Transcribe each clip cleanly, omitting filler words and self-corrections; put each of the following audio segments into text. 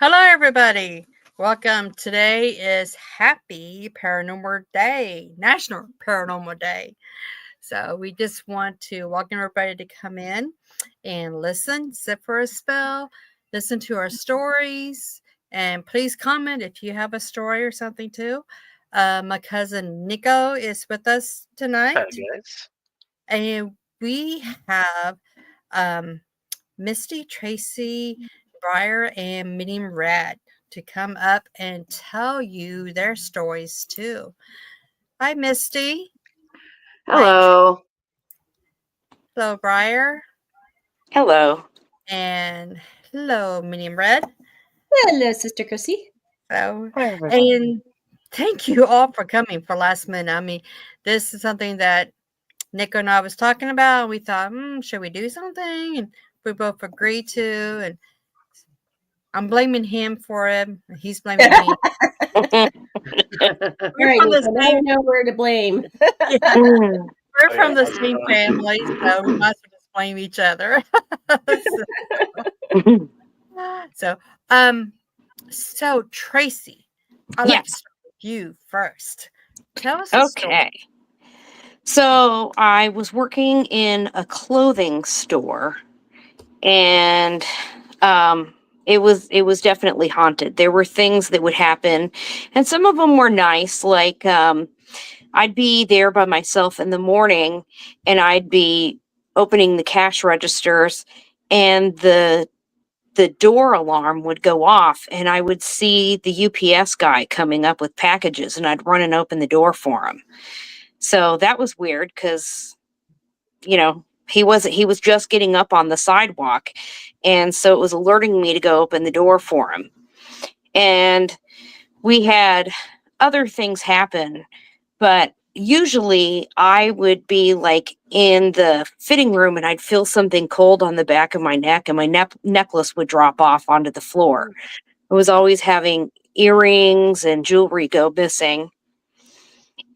Hello, everybody. Welcome. Today is Happy Paranormal Day, National Paranormal Day. So, we just want to welcome everybody to come in and listen, sit for a spell, listen to our stories, and please comment if you have a story or something too. My cousin Nico is with us Hi, tonight, guys. and we have um, Misty, Tracy, Briar, and Minium Red to come up and tell you their stories too. Hi, Misty. Hi, Hello. hello, Briar, Hello. and hello, Minium Red. Hello, Sister Chrissy. So, Hi, everybody. and thank you all for coming for last minute. I mean, this is something that Nico and I was talking about. We thought, should we do something? And we both agreed to. And I'm blaming him for it. He's blaming me. All We're right, from the Nico, now same. we know where to blame. Yeah, Mm. we're Oh, yeah, from the how's it same going? family, so we might as well just blame each other. so, um, so Tracy, I'd like to Yes. start with you first. Tell us a story. Okay. So I was working in a clothing store, and um, it was definitely haunted. There were things that would happen, and some of them were nice. Like I'd be there by myself in the morning, and I'd be opening the cash registers, and the door alarm would go off, and I would see the UPS guy coming up with packages, and I'd run and open the door for him. So that was weird because, he was just getting up on the sidewalk. And so it was alerting me to go open the door for him. And we had other things happen, but usually I would be like in the fitting room and I'd feel something cold on the back of my neck, and my necklace would drop off onto the floor. I was always having earrings and jewelry go missing.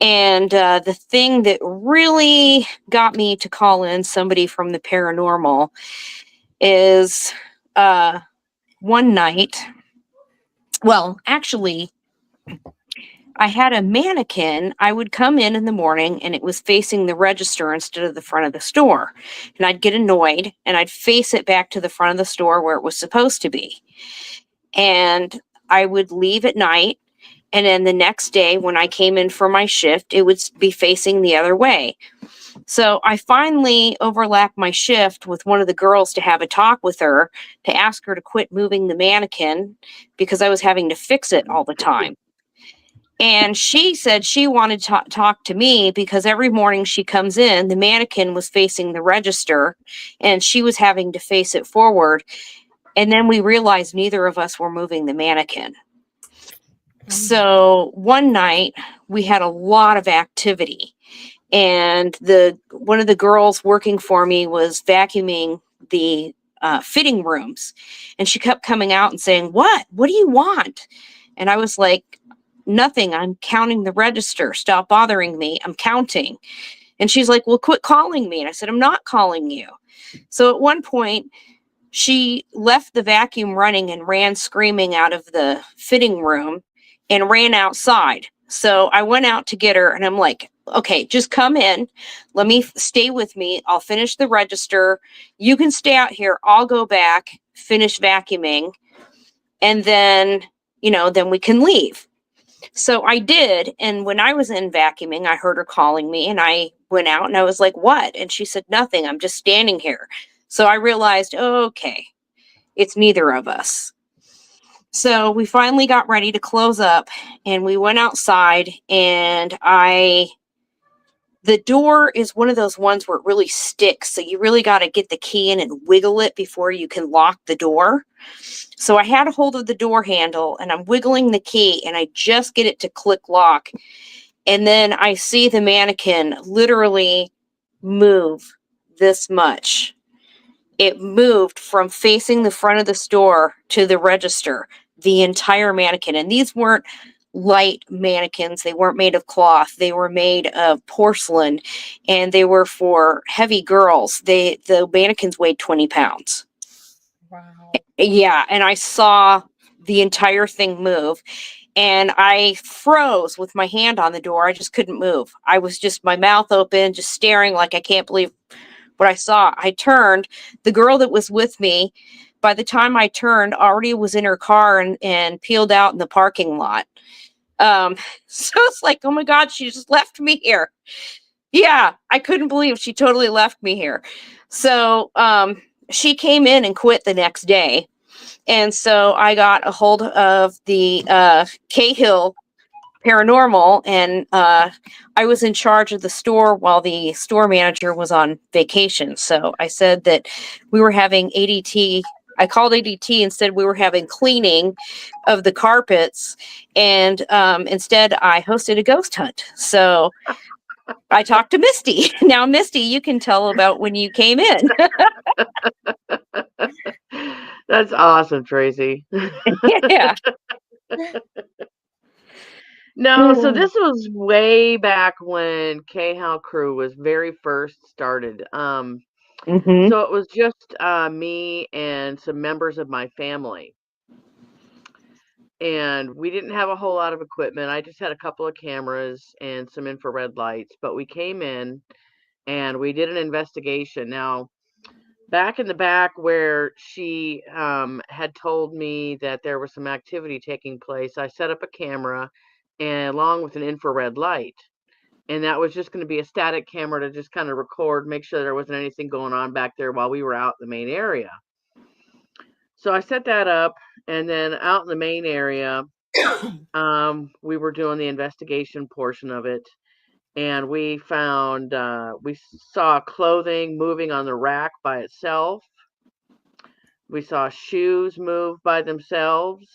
And the thing that really got me to call in somebody from the paranormal is one night. Well, actually, I had a mannequin. I would come in the morning and it was facing the register instead of the front of the store. And I'd get annoyed and I'd face it back to the front of the store where it was supposed to be. And I would leave at night. And then the next day, when I came in for my shift, it would be facing the other way. So I finally overlapped my shift with one of the girls to have a talk with her to ask her to quit moving the mannequin because I was having to fix it all the time. And she said she wanted to talk to me because every morning she comes in, the mannequin was facing the register and she was having to face it forward. And then we realized neither of us were moving the mannequin. So one night we had a lot of activity, and one of the girls working for me was vacuuming the fitting rooms, and she kept coming out and saying, what do you want? And I was like, nothing, I'm counting the register, stop bothering me, I'm counting. And she's like, well, quit calling me. And I said, I'm not calling you. So at one point she left the vacuum running and ran screaming out of the fitting room and ran outside. So I went out to get her, and I'm like, okay, just come in. Let me stay with me. I'll finish the register. You can stay out here. I'll go back, finish vacuuming, and then, then we can leave. So I did. And when I was in vacuuming, I heard her calling me, and I went out and I was like, what? And she said, nothing. I'm just standing here. So I realized, okay, it's neither of us. So we finally got ready to close up, and we went outside, and the door is one of those ones where it really sticks. So you really got to get the key in and wiggle it before you can lock the door. So I had a hold of the door handle and I'm wiggling the key, and I just get it to click lock. And then I see the mannequin literally move this much. It moved from facing the front of the store to the register, the entire mannequin. And these weren't light mannequins. They weren't made of cloth. They were made of porcelain, and they were for heavy girls. The mannequins weighed 20 pounds. Wow. Yeah. And I saw the entire thing move. And I froze with my hand on the door. I just couldn't move. I was just my mouth open, just staring like I can't believe what I saw. I turned. The girl that was with me, by the time I turned, already was in her car and peeled out in the parking lot. So it's like, oh my God, she just left me here. Yeah, I couldn't believe she totally left me here. So she came in and quit the next day. And so I got a hold of the Cahill Paranormal, and I was in charge of the store while the store manager was on vacation. So I said that we were having ADT. I called ADT and said we were having cleaning of the carpets, and instead I hosted a ghost hunt. So I talked to Misty. Now, Misty, you can tell about when you came in. That's awesome, Tracy. Yeah. No, so this was way back when K-How Crew was very first started. Mm-hmm. So it was just me and some members of my family. And we didn't have a whole lot of equipment. I just had a couple of cameras and some infrared lights, but we came in and we did an investigation. Now, back in the back where she had told me that there was some activity taking place, I set up a camera and along with an infrared light. And that was just going to be a static camera to just kind of record, make sure there wasn't anything going on back there while we were out in the main area. So I set that up, and then out in the main area, we were doing the investigation portion of it, and we found, we saw clothing moving on the rack by itself. We saw shoes move by themselves.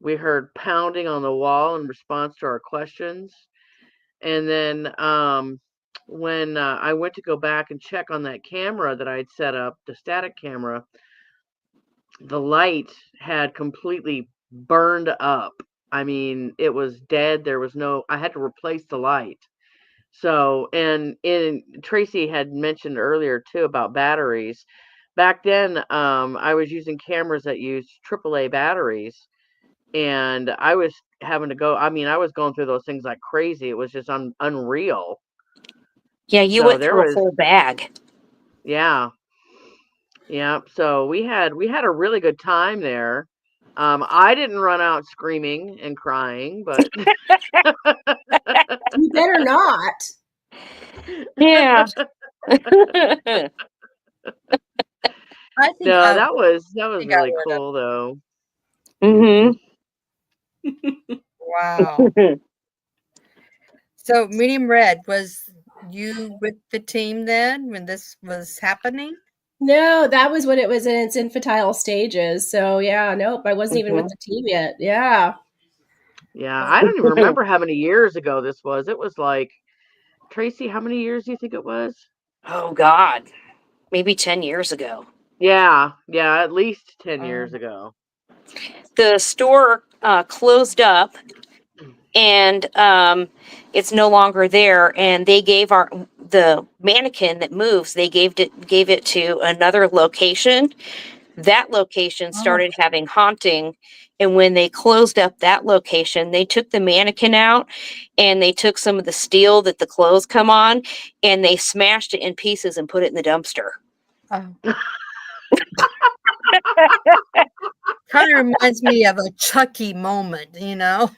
We heard pounding on the wall in response to our questions. And then when I went to go back and check on that camera that I'd set up, the static camera, the light had completely burned up. I mean, it was dead. There was no, I had to replace the light. So, and Tracy had mentioned earlier too about batteries. Back then, I was using cameras that used AAA batteries, and I was having to go. I mean, I was going through those things like crazy. It was just unreal. Yeah, you So went there through a was, whole bag. yeah, yeah. So we had a really good time there. I didn't run out screaming and crying, but You better not. Yeah. I think no, I would. that was Think I really would have. cool though. Mm-hmm. Wow. So, medium red, was you with the team then when this was happening? No, that was when it was in its infantile stages. So yeah, nope, I wasn't even with the team yet. Yeah. Yeah, Wow. I don't even remember how many years ago this was. It was like, Tracy, how many years do you think it was? Oh God, maybe 10 years ago. Yeah, at least 10 years Um, ago. The store closed up, and it's no longer there. And they gave the mannequin that moves. They gave it to another location. That location oh, started having haunting. And when they closed up that location, they took the mannequin out and they took some of the steel that the clothes come on and they smashed it in pieces and put it in the dumpster. oh. Kind of reminds me of a Chucky moment, you know?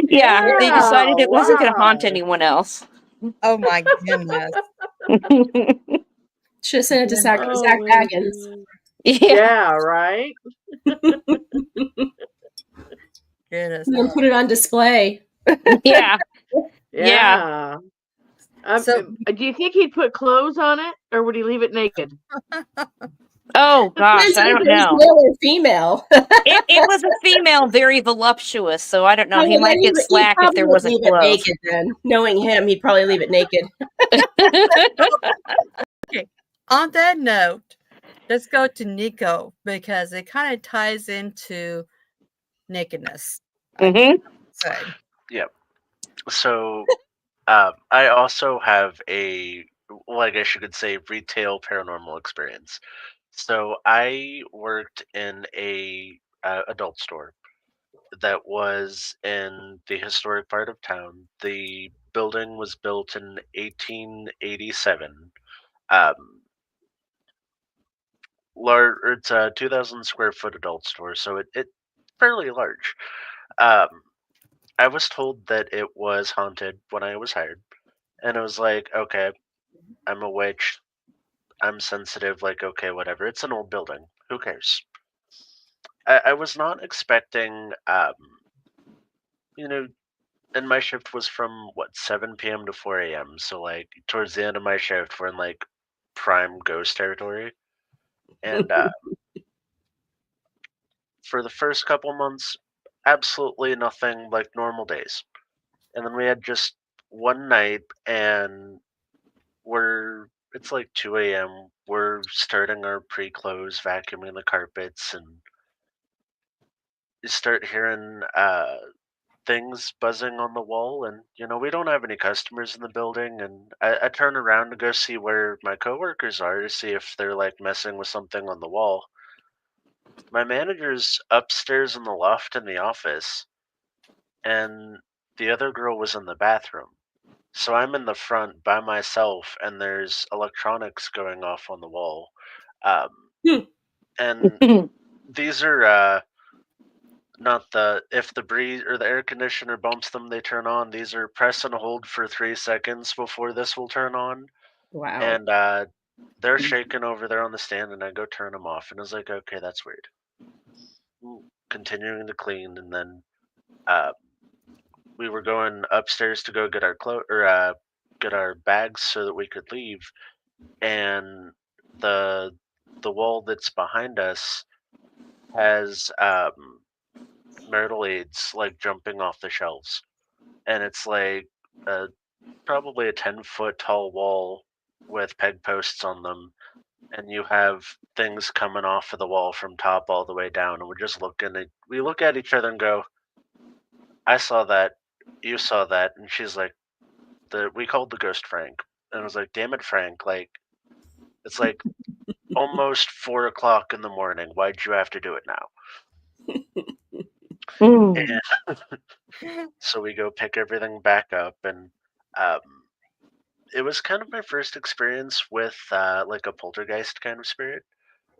Yeah, they Yeah, decided it wasn't going to haunt wow. anyone else. Oh my goodness. Should have sent it to Zach, Goodness. Oh Zach my Baggins. God. Yeah. Yeah, right? Goodness. And put it on display. Yeah. Yeah. Yeah. So, Do you think he'd put clothes on it or would he leave it naked? Oh gosh, Depends I on if don't it was know. male or female. It was a female, very voluptuous, so I don't know. Oh, He well, then might get he slack if probably there would wasn't leave it clothes. naked then. Knowing him, he'd probably leave it naked. okay. On that note, let's go to Nico because it kind of ties into nakedness, I Hmm. say. Yep. So I also have well, I guess you could say retail paranormal experience. So I worked in a adult store that was in the historic part of town. The building was built in 1887. Um, it's a 2,000 square foot adult store, so it fairly large. Um, I was told that it was haunted when I was hired, and I was like, okay, I'm a witch, I'm sensitive, like, okay, whatever. It's an old building. Who cares? I was not expecting, you know, and my shift was from what 7 p.m. to 4 a.m. So like towards the end of my shift, we're in like prime ghost territory, and for the first couple months, absolutely nothing like normal days, and then we had just one night, and it's like 2 a.m. We're starting our pre-close, vacuuming the carpets, and you start hearing things buzzing on the wall, and we don't have any customers in the building, and I turn around to go see where my coworkers are to see if they're like messing with something on the wall. My manager's upstairs in the loft in the office, and the other girl was in the bathroom. So I'm in the front by myself, and there's electronics going off on the wall. Um, Hmm. and these are not if the breeze or the air conditioner bumps them, they turn on. These are press and hold for 3 seconds before this will turn on. Wow. And they're shaking over there on the stand, and I go turn them off. And I was like, okay, that's weird. Continuing to clean, and then uh, we were going upstairs to go get our get our bags so that we could leave. And the the wall that's behind us has marital aids like jumping off the shelves, and it's like probably a 10-foot tall wall with peg posts on them, and you have things coming off of the wall from top all the way down, and we look at each other and go, I saw that, you saw that. And she's like, we called the ghost Frank. And I was like, damn it, Frank, like it's like almost 4 o'clock in the morning, why'd you have to do it now? And so we go pick everything back up, and um, it was kind of my first experience with like a poltergeist kind of spirit.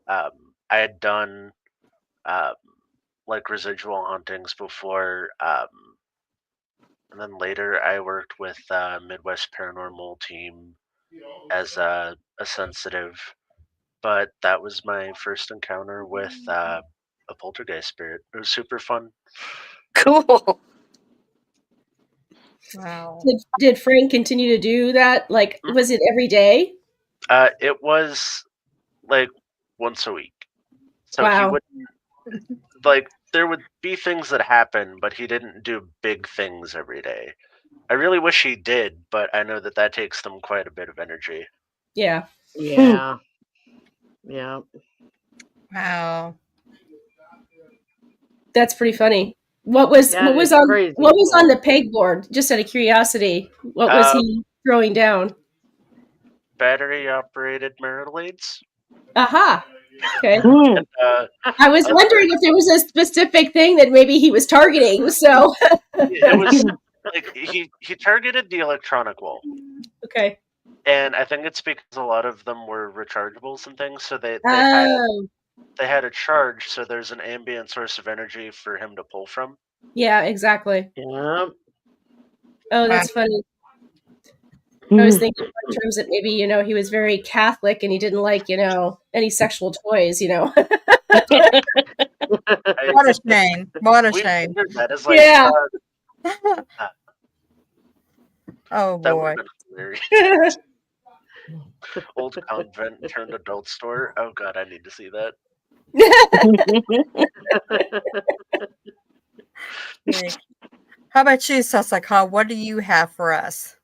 I had done um, like residual hauntings before, and then later I worked with Midwest Paranormal team as a sensitive. But that was my first encounter with a poltergeist spirit. It was super fun. Cool. Wow. Did Frank continue to do that? Like, was it every day? It was like once a week. So he Wow. would like there would be things that happen, but he didn't do big things every day. I really wish he did, but I know that that takes them quite a bit of energy. Yeah. Yeah. Yeah. Wow. That's pretty funny. What was That is crazy what was on cool. the pegboard? Just out of curiosity, what was Uh, he throwing down? Battery operated marital aids. Aha. Okay. And, I was other, wondering if there was a specific thing that maybe he was targeting. So it was like he targeted the electronic wall. okay. And I think it's because a lot of them were rechargeables and things, so Oh, they had a charge, so there's an ambient source of energy for him to pull from. yeah, exactly. Yep. Oh, Wow. that's funny. I was thinking in terms that maybe, he was very Catholic and he didn't like, any sexual toys, What a shame. What a We shame. figured that as like Yeah. Oh that would boy. have been hilarious. Old convent turned adult store. Oh god, I need to see that. Nick. How about you, Sasaka? What do you have for us?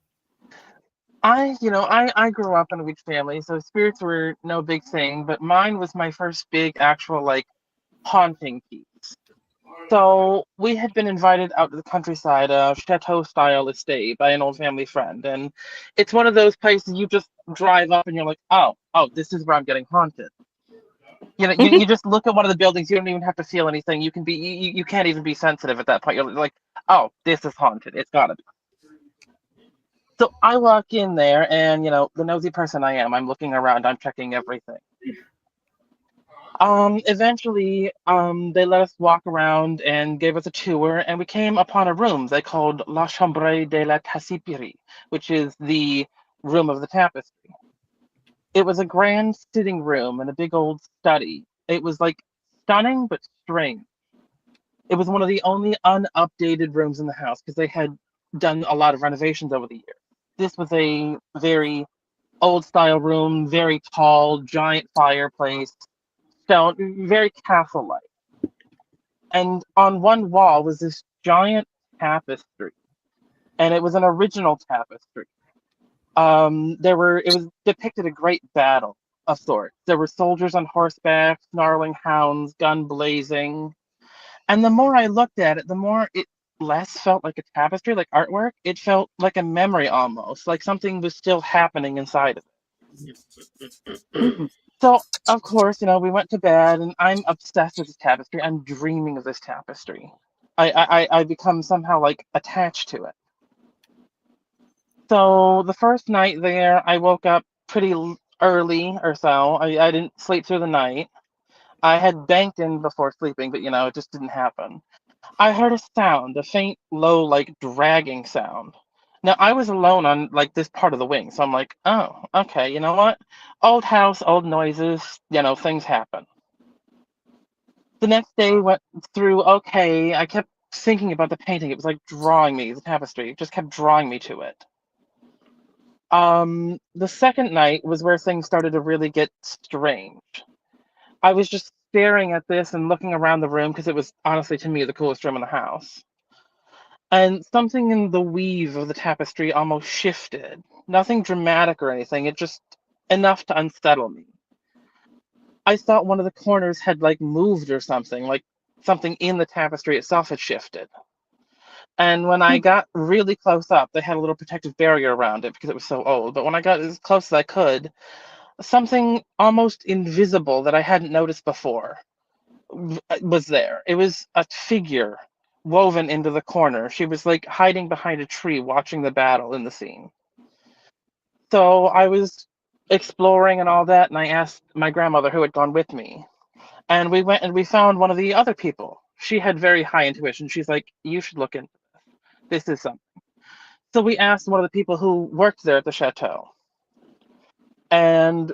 I grew up in a witch family, so spirits were no big thing, but mine was my first big actual like haunting piece. So we had been invited out to the countryside, a chateau style estate by an old family friend, and it's one of those places you just drive up and you're like, oh, this is where I'm getting haunted. You just look at one of the buildings. You don't even have to feel anything. You can't even be sensitive at that point. You're like, oh, this is haunted. It's gotta be. So I walk in there, and the nosy person I am, I'm looking around. I'm checking everything. Eventually, they let us walk around and gave us a tour, and we came upon a room they called La Chambre de la Tassiperie, which is the room of the tapestry. It was a grand sitting room and a big old study. It was like stunning but strange. It was one of the only unupdated rooms in the house because they had done a lot of renovations over the years. This was a very old style room, very tall, giant fireplace, stone, very castle like. And on one wall was this giant tapestry, and it was an original tapestry. It was depicted a great battle of sorts. There were soldiers on horseback, snarling hounds, gun blazing. And the more I looked at it, the more it less felt like a tapestry, like artwork. It felt like a memory almost, like something was still happening inside of it. So, of course, we went to bed, and I'm obsessed with this tapestry. I'm dreaming of this tapestry. I become somehow like attached to it. So the first night there, I woke up pretty early or so. I didn't sleep through the night. I had banked in before sleeping, but it just didn't happen. I heard a sound, a faint, low, like dragging sound. Now I was alone on like this part of the wing, so I'm like, oh, okay, you know what? Old house, old noises, things happen. The next day went through okay. I kept thinking about the painting. It was like drawing me, the tapestry. It just kept drawing me to it. The second night was where things started to really get strange. I was just staring at this and looking around the room because it was honestly to me the coolest room in the house. And something in the weave of the tapestry almost shifted. Nothing dramatic or anything, it just enough to unsettle me. I thought one of the corners had like moved or something, like something in the tapestry itself had shifted. And when I got really close up, they had a little protective barrier around it because it was so old. But when I got as close as I could, something almost invisible that I hadn't noticed before was there. It was a figure woven into the corner. She was like hiding behind a tree watching the battle in the scene. So I was exploring and all that, and I asked my grandmother who had gone with me. And we went and we found one of the other people. She had very high intuition. She's like, you should look into this. This is something. So we asked one of the people who worked there at the chateau. And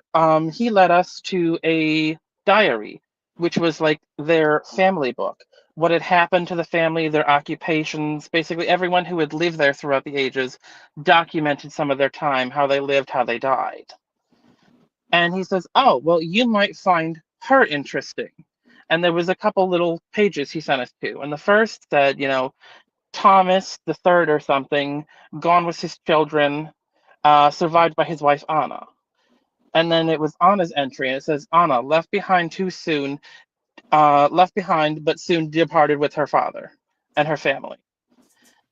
he led us to a diary, which was like their family book. What had happened to the family, their occupations, basically everyone who had lived there throughout the ages documented some of their time, how they lived, how they died. And he says, oh, well, you might find her interesting. And there was a couple little pages he sent us to. And the first said, Thomas the third or something, gone with his children, survived by his wife Anna. And then it was Anna's entry, and it says Anna left behind too soon, left behind but soon departed with her father and her family.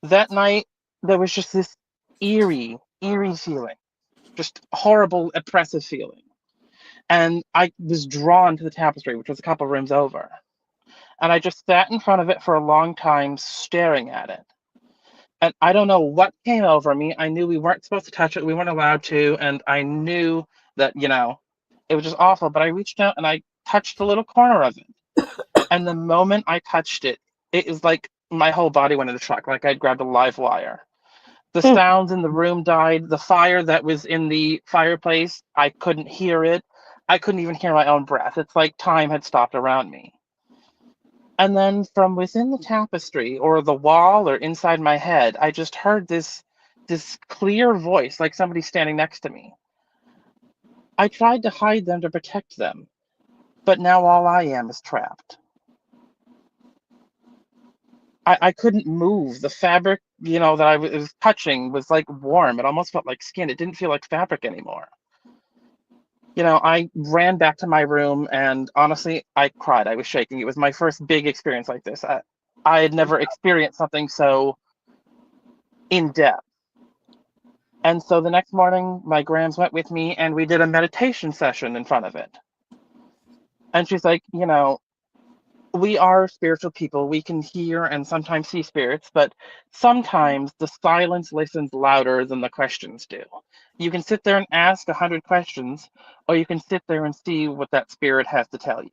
That night there was just this eerie feeling, just horrible, oppressive feeling. And I was drawn to the tapestry, which was a couple rooms over. And I just sat in front of it for a long time, staring at it. And I don't know what came over me. I knew we weren't supposed to touch it. We weren't allowed to. And I knew that, it was just awful. But I reached out and I touched the little corner of it. And the moment I touched it, it was like my whole body went into shock, like I'd grabbed a live wire. The sounds in the room died. The fire that was in the fireplace, I couldn't hear it. I couldn't even hear my own breath. It's like time had stopped around me. And then from within the tapestry or the wall or inside my head, I just heard this clear voice, like somebody standing next to me. I tried to hide them to protect them, but now all I am is trapped. I couldn't move. The fabric, that I was touching was like warm. It almost felt like skin. It didn't feel like fabric anymore. I ran back to my room and honestly, I cried. I was shaking. It was my first big experience like this. I had never experienced something so in depth. And so the next morning, my grams went with me and we did a meditation session in front of it. And she's like, you know, we are spiritual people. We can hear and sometimes see spirits, but sometimes the silence listens louder than the questions do. You can sit there and ask 100 questions, or you can sit there and see what that spirit has to tell you.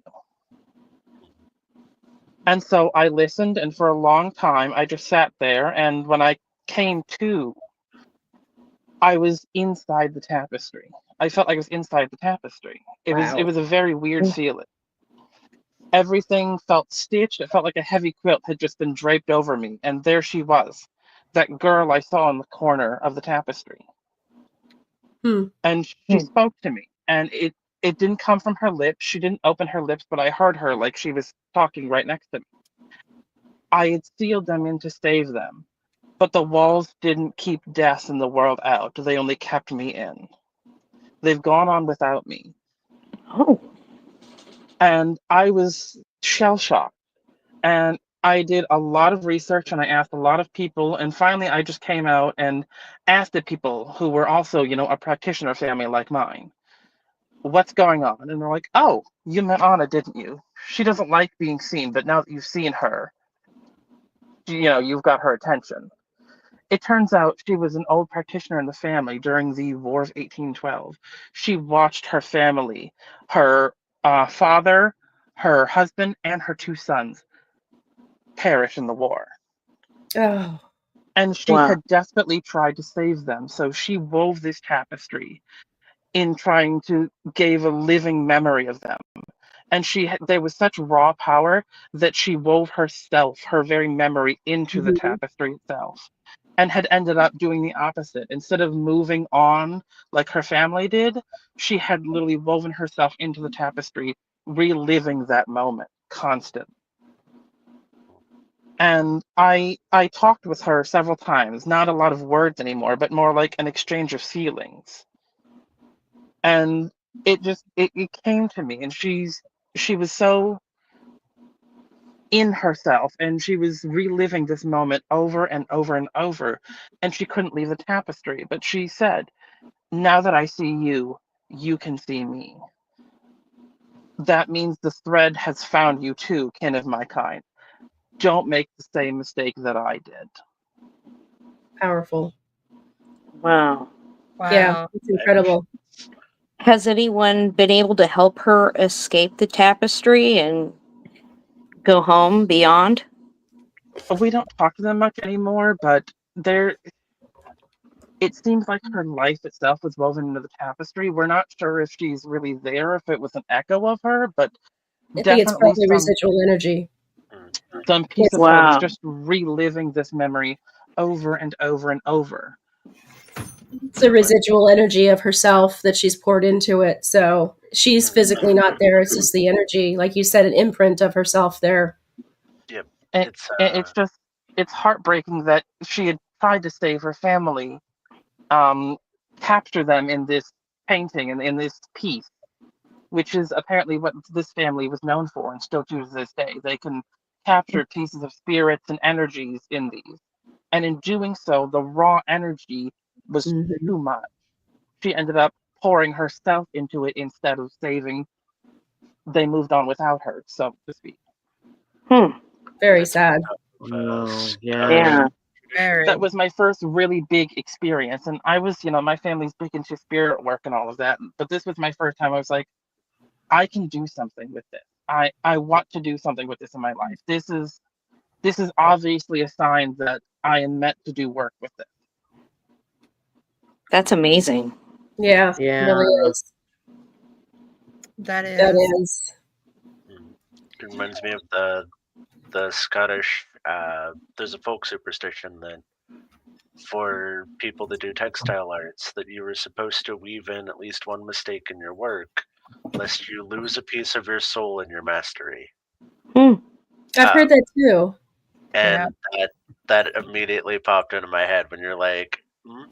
And so I listened, and for a long time, I just sat there. And when I came to, I was inside the tapestry. I felt like I was inside the tapestry. It Wow. was a very weird feeling. Everything felt stitched. It felt like a heavy quilt had just been draped over me. And there she was, that girl I saw in the corner of the tapestry. And she spoke to me. And it didn't come from her lips. She didn't open her lips, but I heard her like she was talking right next to me. I had sealed them in to save them, but the walls didn't keep death in the world out. They only kept me in. They've gone on without me. Oh, And I was shell shocked. And I did a lot of research and I asked a lot of people. And finally, I just came out and asked the people who were also, you know, a practitioner family like mine, what's going on? And they're like, oh, you met Anna, didn't you? She doesn't like being seen, but now that you've seen her, you know, you've got her attention. It turns out she was an old practitioner in the family during the War of 1812. She watched her family, her father, her husband, and her 2 sons perish in the war. Oh, And she wow. had desperately tried to save them. So she wove this tapestry in trying to give a living memory of them. And there was such raw power that she wove herself, her very memory, into the tapestry itself, and had ended up doing the opposite. Instead of moving on like her family did, she had literally woven herself into the tapestry, reliving that moment constantly. And I talked with her several times, not a lot of words anymore, but more like an exchange of feelings. And it came to me, and she was so in herself, and she was reliving this moment over and over and over, and she couldn't leave the tapestry. But she said, now that I see you, you can see me. That means the thread has found you too, kin of my kind. Don't make the same mistake that I did. powerful. Wow. Yeah, Wow. it's incredible. Has anyone been able to help her escape the tapestry and go home beyond? We don't talk to them much anymore, but it seems like her life itself was woven into the tapestry. We're not sure if she's really there, if it was an echo of her, but I think it's definitely probably residual energy. some piece Yes. of her was Wow. just reliving this memory over and over and over. It's the residual energy of herself that she's poured into it. So she's physically not there. It's just the energy, like you said, an imprint of herself there. Yep. And It's it's heartbreaking that she had tried to save her family, capture them in this painting and in this piece, which is apparently what this family was known for and still to this day. They can capture pieces of spirits and energies in these. And in doing so, the raw energy was Mhm. too much. She ended up pouring herself into it instead of saving. They moved on without her, so to speak. Hmm. Very that's sad. No, Yeah. Very. That was my first really big experience. And I was, you know, my family's big into spirit work and all of that. But this was my first time I was like, I can do something with this. I want to do something with this in my life. This is obviously a sign that I am meant to do work with it. That's amazing. Yeah, Yeah. really is. That That is. is. It reminds me of the Scottish. There's a folk superstition that for people that do textile arts, that you were supposed to weave in at least one mistake in your work, lest you lose a piece of your soul in your mastery. Hmm. I've Uh, heard that too. and that immediately popped into my head when you're like,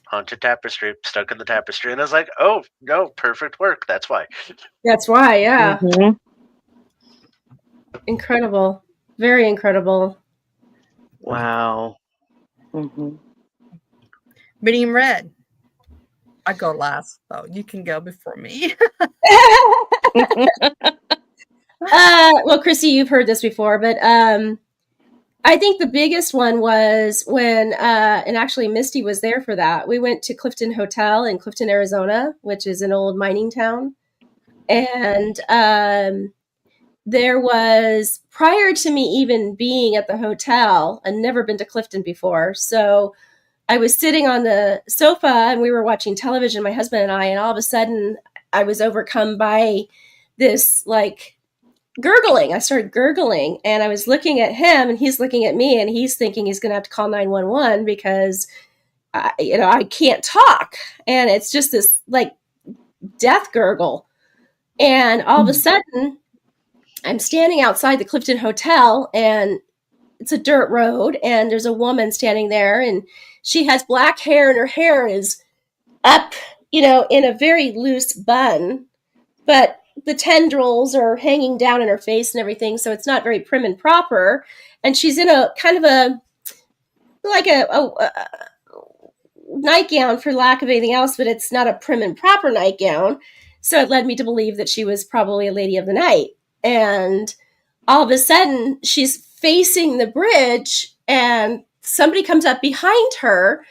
haunted tapestry, stuck in the tapestry, and I was like, oh no, perfect work. That's why. That's why, yeah. Hmm. Incredible. Very incredible. Wow. Hmm. Medium red. I go last, though. You can go before me. well, Chrissy, you've heard this before, but I think the biggest one was when, and actually Misty was there for that. We went to Clifton Hotel in Clifton, Arizona, which is an old mining town. And there was, prior to me even being at the hotel, I'd never been to Clifton before. So I was sitting on the sofa and we were watching television, my husband and I, and all of a sudden I was overcome by this like gurgling. I started gurgling and I was looking at him and he's looking at me and he's thinking he's going to have to call 911 because I can't talk. And it's just this like death gurgle. And all of a sudden I'm standing outside the Clifton Hotel and it's a dirt road and there's a woman standing there and she has black hair and her hair is up, in a very loose bun, but the tendrils are hanging down in her face and everything. So it's not very prim and proper. And she's in a kind of a nightgown for lack of anything else, but it's not a prim and proper nightgown. So it led me to believe that she was probably a lady of the night. And all of a sudden she's facing the bridge and somebody comes up behind her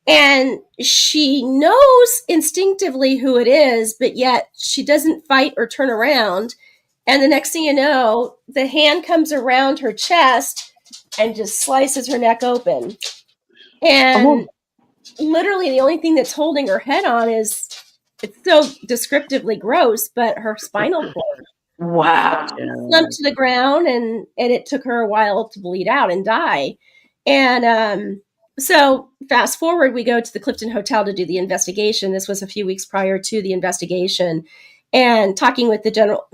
and she knows instinctively who it is, but yet she doesn't fight or turn around. And the next thing you know, the hand comes around her chest and just slices her neck open. And literally the only thing that's holding her head on is, it's so descriptively gross, but her spinal cord. Wow. Slumped to the ground and it took her a while to bleed out and die. And so fast forward, we go to the Clifton Hotel to do the investigation. This was a few weeks prior to the investigation, and talking with the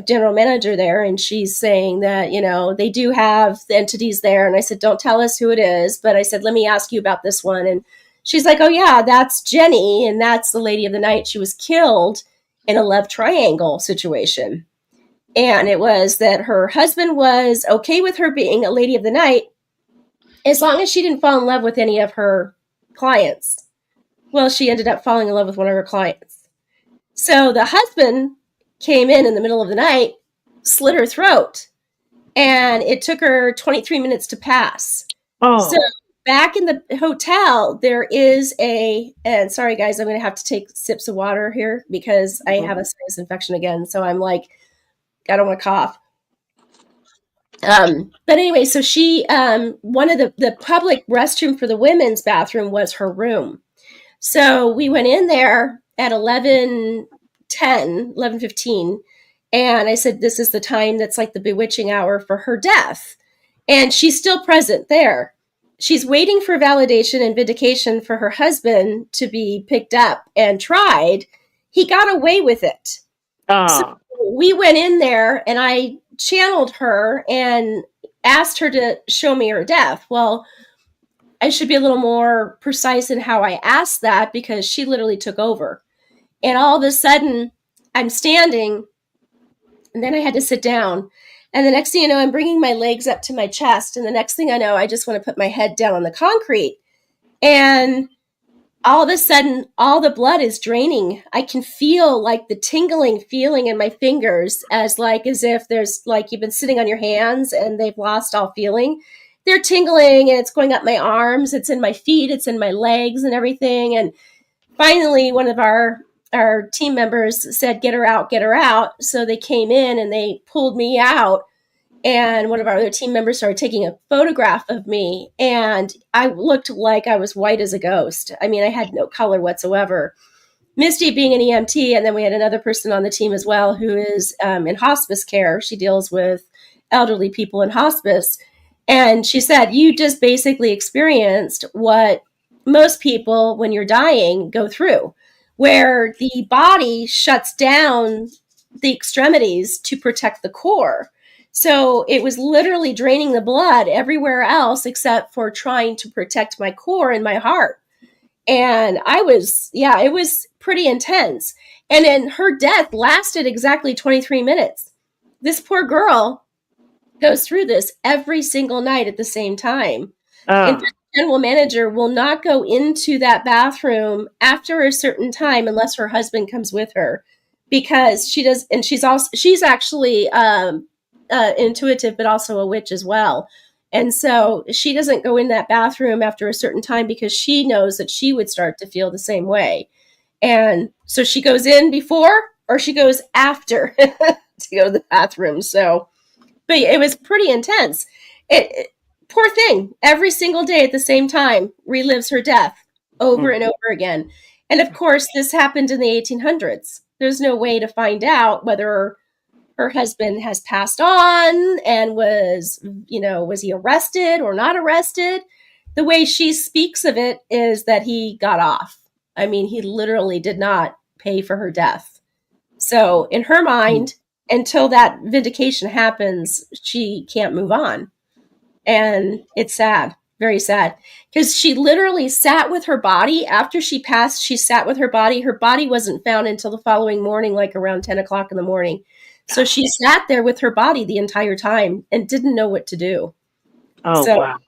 general manager there, and she's saying that, they do have the entities there. And I said, don't tell us who it is, but I said, let me ask you about this one. And she's like, oh yeah, that's Jenny, and that's the lady of the night. She was killed in a love triangle situation. And it was that her husband was okay with her being a lady of the night as long as she didn't fall in love with any of her clients. Well, she ended up falling in love with one of her clients. So the husband came in the middle of the night, slit her throat, and it took her 23 minutes to pass. Oh. So back in the hotel, there is and sorry guys, I'm going to have to take sips of water here because I have a sinus infection again. So I'm like, I don't want to cough. But anyway, so she, one of the public restroom for the women's bathroom was her room. So we went in there at 11:15, and I said, this is the time that's like the bewitching hour for her death. And she's still present there. She's waiting for validation and vindication for her husband to be picked up and tried. He got away with it. So we went in there and I channeled her and asked her to show me her death. Well, I should be a little more precise in how I asked that because she literally took over. And all of a sudden I'm standing and then I had to sit down. And the next thing you know, I'm bringing my legs up to my chest. And the next thing I know, I just want to put my head down on the concrete. And all of a sudden, all the blood is draining. I can feel like the tingling feeling in my fingers as if there's like you've been sitting on your hands and they've lost all feeling. They're tingling and it's going up my arms. It's in my feet. It's in my legs and everything. And finally, one of our team members said, get her out, get her out. So they came in and they pulled me out. And one of our other team members started taking a photograph of me. And I looked like I was white as a ghost. I mean, I had no color whatsoever. Misty being an EMT, and then we had another person on the team as well who is in hospice care. She deals with elderly people in hospice. And she said, you just basically experienced what most people, when you're dying, go through, where the body shuts down the extremities to protect the core. So it was literally draining the blood everywhere else except for trying to protect my core and my heart. And it was pretty intense. And then her death lasted exactly 23 minutes. This poor girl goes through this every single night at the same time. In fact, the general manager will not go into that bathroom after a certain time unless her husband comes with her, because she does. And she's actually intuitive, but also a witch as well. And so she doesn't go in that bathroom after a certain time because she knows that she would start to feel the same way. And so she goes in before or she goes after to go to the bathroom. So, but it was pretty intense. Poor thing, every single day at the same time relives her death over and over again. And of course, this happened in the 1800s. There's no way to find out whether her husband has passed on and was he arrested or not arrested. The way she speaks of it is that he got off. I mean, he literally did not pay for her death. So in her mind, until that vindication happens, she can't move on. And it's sad, very sad, because she literally sat with her body after she passed. She sat with her body. Her body wasn't found until the following morning, like around 10 o'clock in the morning. So she sat there with her body the entire time and didn't know what to do. Oh, So wow.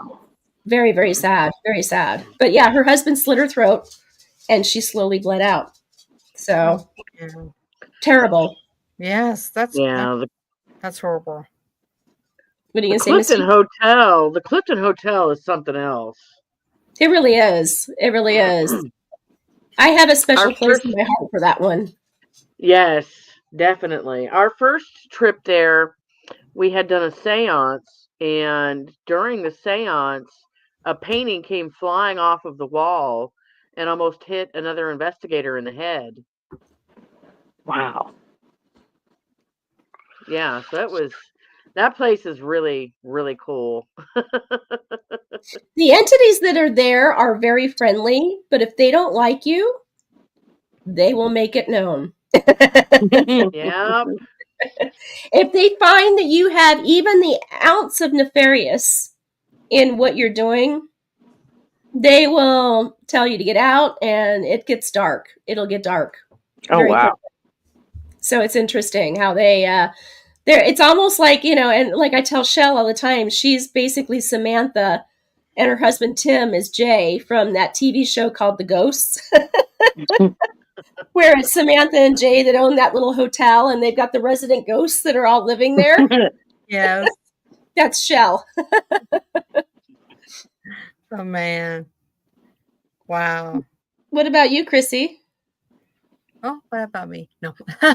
very, very sad, very sad. But yeah, her husband slit her throat and she slowly bled out. So Yeah. terrible. Yes, that's Yeah, that's horrible. What are you the going to say, Clifton Misty? Hotel. The Clifton Hotel is something else. It really is. It really is. I have a special Our place first, in my heart for that one. yes, definitely. Our first trip there, we had done a seance, and during the seance, a painting came flying off of the wall and almost hit another investigator in the head. Wow. Yeah, so that place is really, really cool. The entities that are there are very friendly, but if they don't like you, they will make it known. Yep. If they find that you have even the ounce of nefarious in what you're doing, they will tell you to get out and it gets dark. It'll get dark. Oh, Very wow. quickly. So it's interesting how it's almost like, and like I tell Shell all the time, she's basically Samantha and her husband Tim is Jay from that TV show called The Ghosts. Where it's Samantha and Jay that own that little hotel and they've got the resident ghosts that are all living there. Yes. That's Shell. Oh man. Wow. What about you, Chrissy? Oh, what about me? No. Other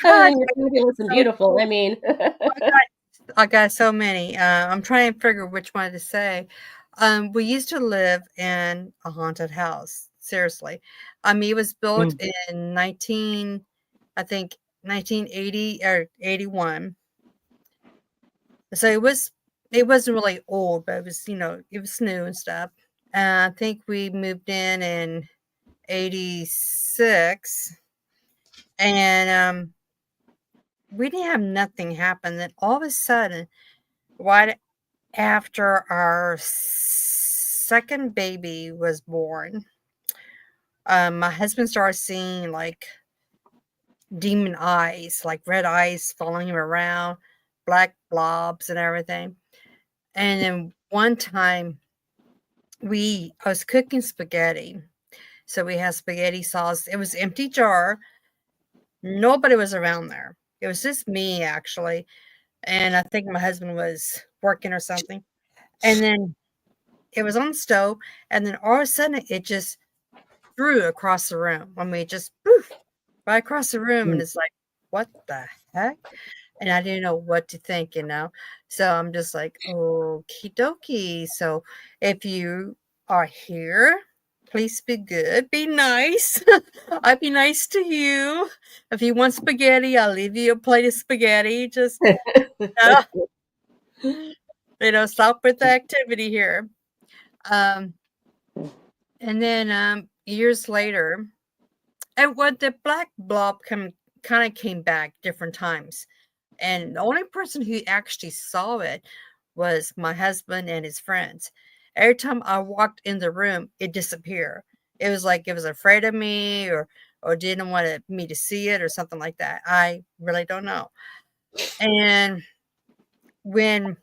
than you're fabulous and beautiful, I mean. I got so many. I'm trying to figure which one to say. We used to live in a haunted house. Seriously. It was built in I think 1980 or 81. So it wasn't really old, but it was, it was new and stuff. I think we moved in 86, and we didn't have nothing happen. Then all of a sudden, right after our second baby was born, my husband started seeing like demon eyes, like red eyes following him around, black blobs and everything. And then one time I was cooking spaghetti. So we had spaghetti sauce. It was an empty jar. Nobody was around there. It was just me actually. And I think my husband was working or something. And then it was on the stove. And then all of a sudden it just threw across the room. Just poof, right across the room. And it's like, what the heck? And I didn't know what to think. So I'm just like, okie dokie. So if you are here, please be good, be nice. I'll be nice to you. If you want spaghetti, I'll leave you a plate of spaghetti. Just, stop with the activity here. And then years later, and what the black blob kind of came back different times. And the only person who actually saw it was my husband and his friends. Every time I walked in the room, it disappeared. It was like it was afraid of me or didn't want me to see it or something like that. I really don't know. And when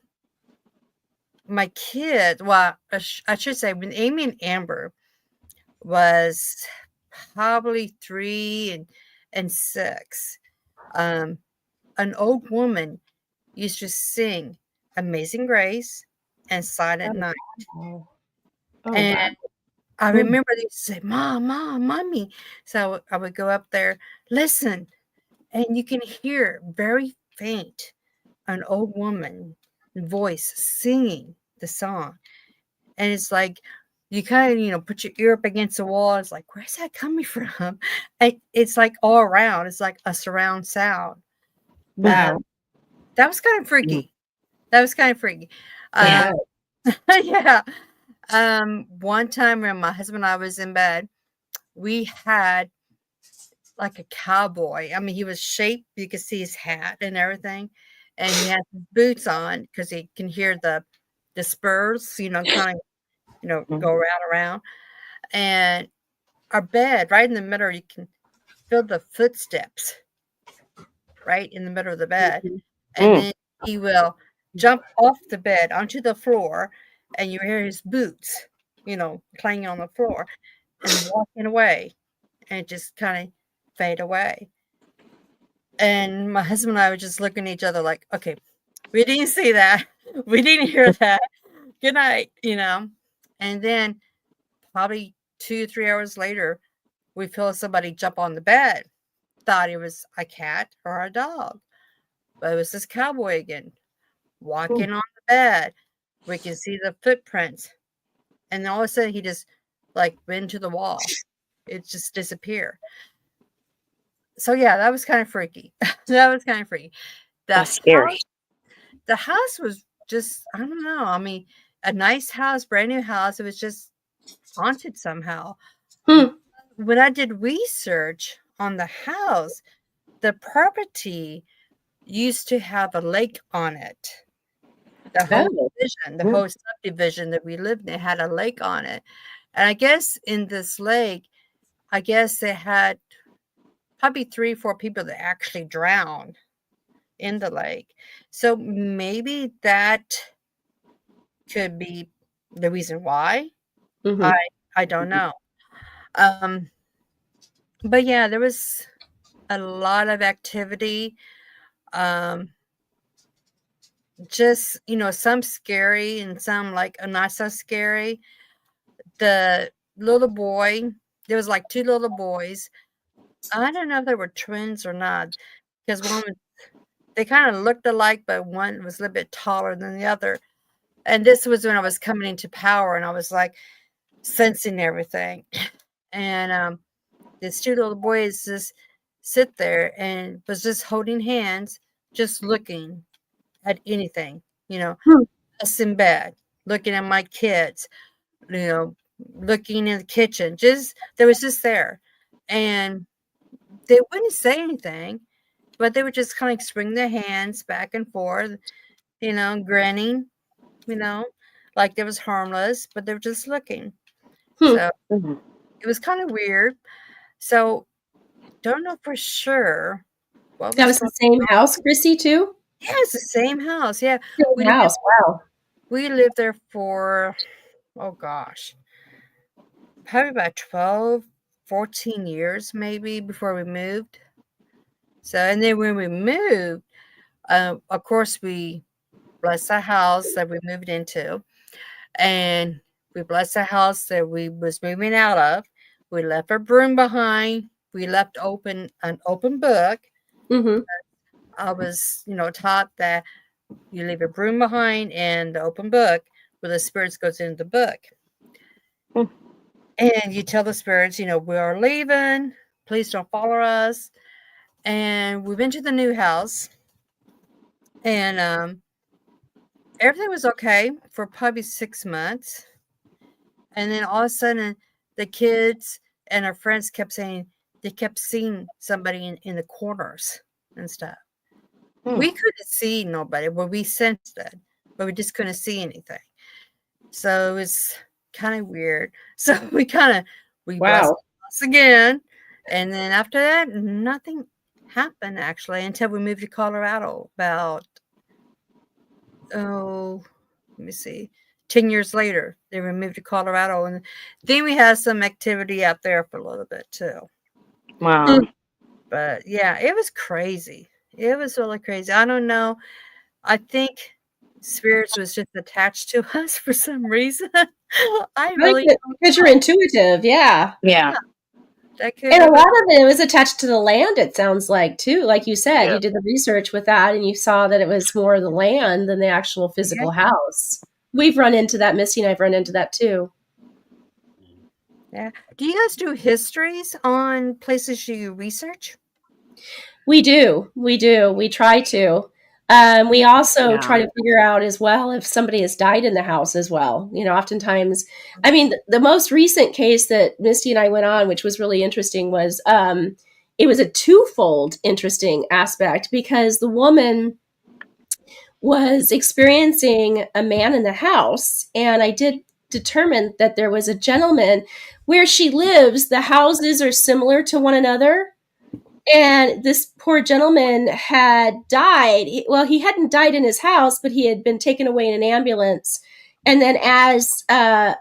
my kids, well, I should say when Amy and Amber was probably 3 and 6, an old woman used to sing Amazing Grace and Silent Night. Oh, oh And wow. I remember they used to say, Mom, Mom, Mommy. So I would go up there, listen, and you can hear very faint an old woman voice singing the song. And it's like, you kind of, put your ear up against the wall. It's like, where's that coming from? It's like all around. It's like a surround sound. Wow. That was kind of freaky. That was kind of freaky. Yeah. Yeah. One time when my husband and I was in bed, we had like a cowboy. I mean, he was shaped. You could see his hat and everything, and he had his boots on because he can hear the spurs. Kind of go around. And our bed right in the middle, you can feel the footsteps right in the middle of the bed, and then he will jump off the bed onto the floor, and you hear his boots, clanging on the floor, and walking away, and just kind of fade away. And my husband and I were just looking at each other like, okay, we didn't see that. We didn't hear that. Good night, And then probably 2, 3 hours later, we feel somebody jump on the bed. Thought it was a cat or a dog. But it was this cowboy again, walking on the bed. We can see the footprints. And then all of a sudden he just like went to the wall. It just disappeared. So yeah, that was kind of freaky. That was kind of freaky. That's scary. The house was just, I don't know. I mean, a nice house, brand new house. It was just haunted somehow. When I did research on the house, the property used to have a lake on it. The whole division, the whole subdivision that we lived in had a lake on it. And I guess in this lake, I guess they had probably 3 or 4 people that actually drowned in the lake. So maybe that could be the reason why. I don't know. But yeah, there was a lot of activity. Just, some scary and some like not so scary. The little boy, there was like 2 little boys. I don't know if they were twins or not, because they kind of looked alike, but one was a little bit taller than the other. And this was when I was coming into power, and I was like sensing everything. And these 2 little boys just sit there and was just holding hands, just looking at anything, us in bed, looking at my kids, looking in the kitchen. They was just there. And they wouldn't say anything, but they would just kind of swing their hands back and forth, grinning, like they was harmless, but they were just looking. So it was kind of weird. So don't know for sure what That was was the same house, Chrissy, too? Yeah, it's the same house. Yeah. Same house. Wow. We lived there for, oh gosh, probably about 12, 14 years maybe before we moved. So, and then when we moved, of course, we blessed the house that we moved into, and we blessed the house that we was moving out of. We left our broom behind. We left an open book. I was, taught that you leave a broom behind and the open book where the spirits goes into the book. And you tell the spirits, we are leaving. Please don't follow us. And we went to the new house, and everything was okay for probably 6 months. And then all of a sudden, the kids and our friends kept saying they kept seeing somebody in the corners and stuff. We couldn't see nobody, but we sensed it, but we just couldn't see anything. So it was kind of weird. So we blessed the house again. And then after that, nothing happened actually until we moved to Colorado about, let me see, 10 years later. They were moved to Colorado. And then we had some activity out there for a little bit too. Wow. But yeah, it was crazy. It was really crazy. I don't know. I think spirits was just attached to us for some reason. I I think really that don't because you're know. intuitive, yeah. Yeah. That could And a have lot been. of it was attached to the land, it sounds like, too. Like you said, Yeah. you did the research with that and you saw that it was more the land than the actual Yeah. physical house. We've run into that. Misty and I've run into that, too. Yeah. Do you guys do histories on places you research? We do. We do. We try to. We also Yeah. try to figure out as well if somebody has died in the house as well. You know, oftentimes, I mean, the most recent case that Misty and I went on, which was really interesting, was it was a twofold interesting aspect because the woman was experiencing a man in the house, and I did determine that there was a gentleman where she lives. The houses are similar to one another, and this poor gentleman had died. Well, he hadn't died in his house, but he had been taken away in an ambulance. And then, as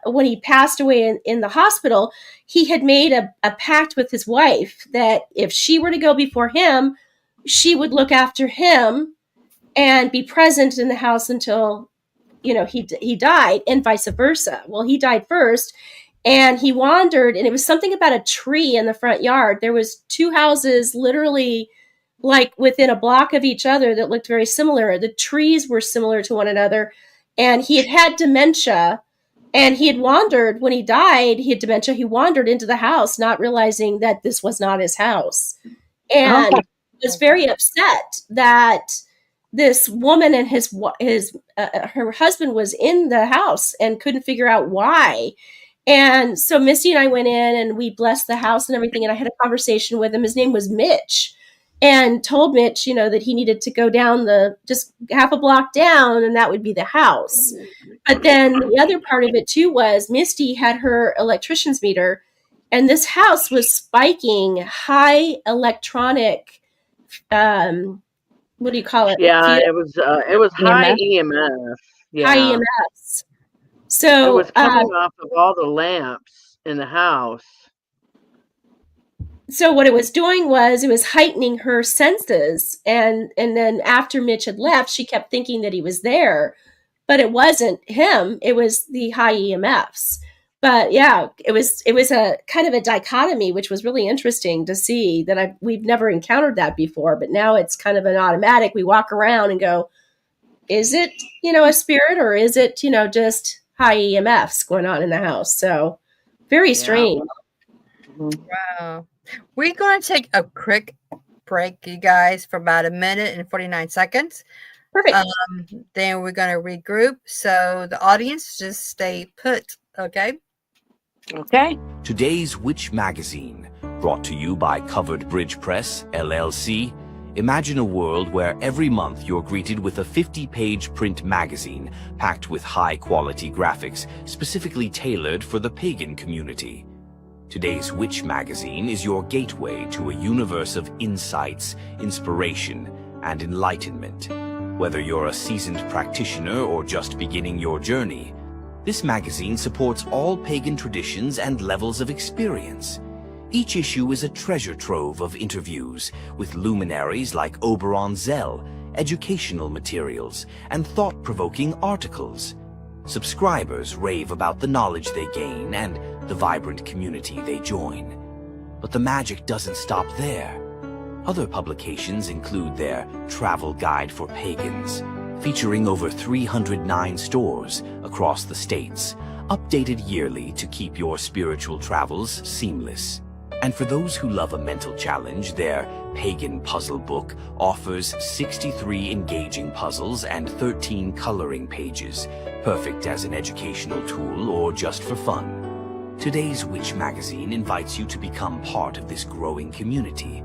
when he passed away in the hospital, he had made a pact with his wife that if she were to go before him, she would look after him and be present in the house until he died, and vice versa. Well, he died first, and he wandered, and it was something about a tree in the front yard. There was two houses literally like within a block of each other that looked very similar. The trees were similar to one another, and he had dementia, and he had wandered. When he died, he had dementia. He wandered into the house not realizing that this was not his house, Oh, and was very upset that this woman and her husband was in the house and couldn't figure out why. And so Misty and I went in and we blessed the house and everything. And I had a conversation with him. His name was Mitch, and told Mitch, that he needed to go down just half a block down, and that would be the house. But then the other part of it too was Misty had her electrician's meter, and this house was spiking high electronic, what do you call it? Yeah, Field, it was high EMF. EMF. high Yeah. EMFs. It was So, coming off of all the lamps in the house. so what it was doing was it was heightening her senses, and then after Mitch had left, she kept thinking that he was there, but it wasn't him. It was the high EMFs. But yeah, it was a kind of a dichotomy, which was really interesting to see that we've never encountered that before. But now it's kind of an automatic. We walk around and go, is it a spirit, or is it just high EMFs going on in the house? So very strange. Wow. We're going to take a quick break, you guys, for about 1:49. Perfect. Then we're going to regroup. So the audience, just stay put. Okay. Okay. Today's Witch Magazine, brought to you by Covered Bridge Press, LLC. Imagine a world where every month you're greeted with a 50-page print magazine packed with high-quality graphics specifically tailored for the pagan community. Today's Witch Magazine is your gateway to a universe of insights, inspiration, and enlightenment. Whether you're a seasoned practitioner or just beginning your journey, this magazine supports all pagan traditions and levels of experience. Each issue is a treasure trove of interviews with luminaries like Oberon Zell, educational materials, and thought-provoking articles. Subscribers rave about the knowledge they gain and the vibrant community they join. But the magic doesn't stop there. Other publications include their Travel Guide for Pagans, featuring over 309 stores across the states, updated yearly to keep your spiritual travels seamless. And for those who love a mental challenge, their Pagan Puzzle Book offers 63 engaging puzzles and 13 coloring pages, perfect as an educational tool or just for fun. Today's Witch Magazine invites you to become part of this growing community.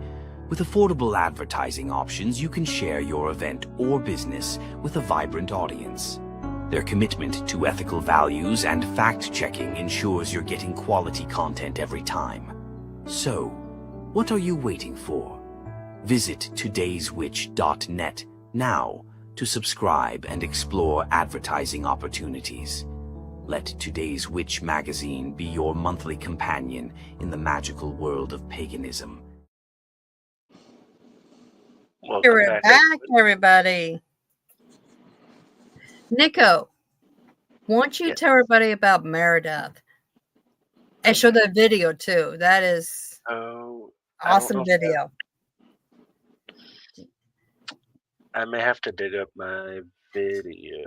With affordable advertising options, you can share your event or business with a vibrant audience. Their commitment to ethical values and fact-checking ensures you're getting quality content every time. So, what are you waiting for? Visit todayswitch.net now to subscribe and explore advertising opportunities. Let Today's Witch Magazine be your monthly companion in the magical world of paganism. Welcome We're back. back, everybody. Nico, won't you Yes. tell everybody about Meredith and show the video too? That is Oh, I don't know awesome if video. I may have to dig up my video.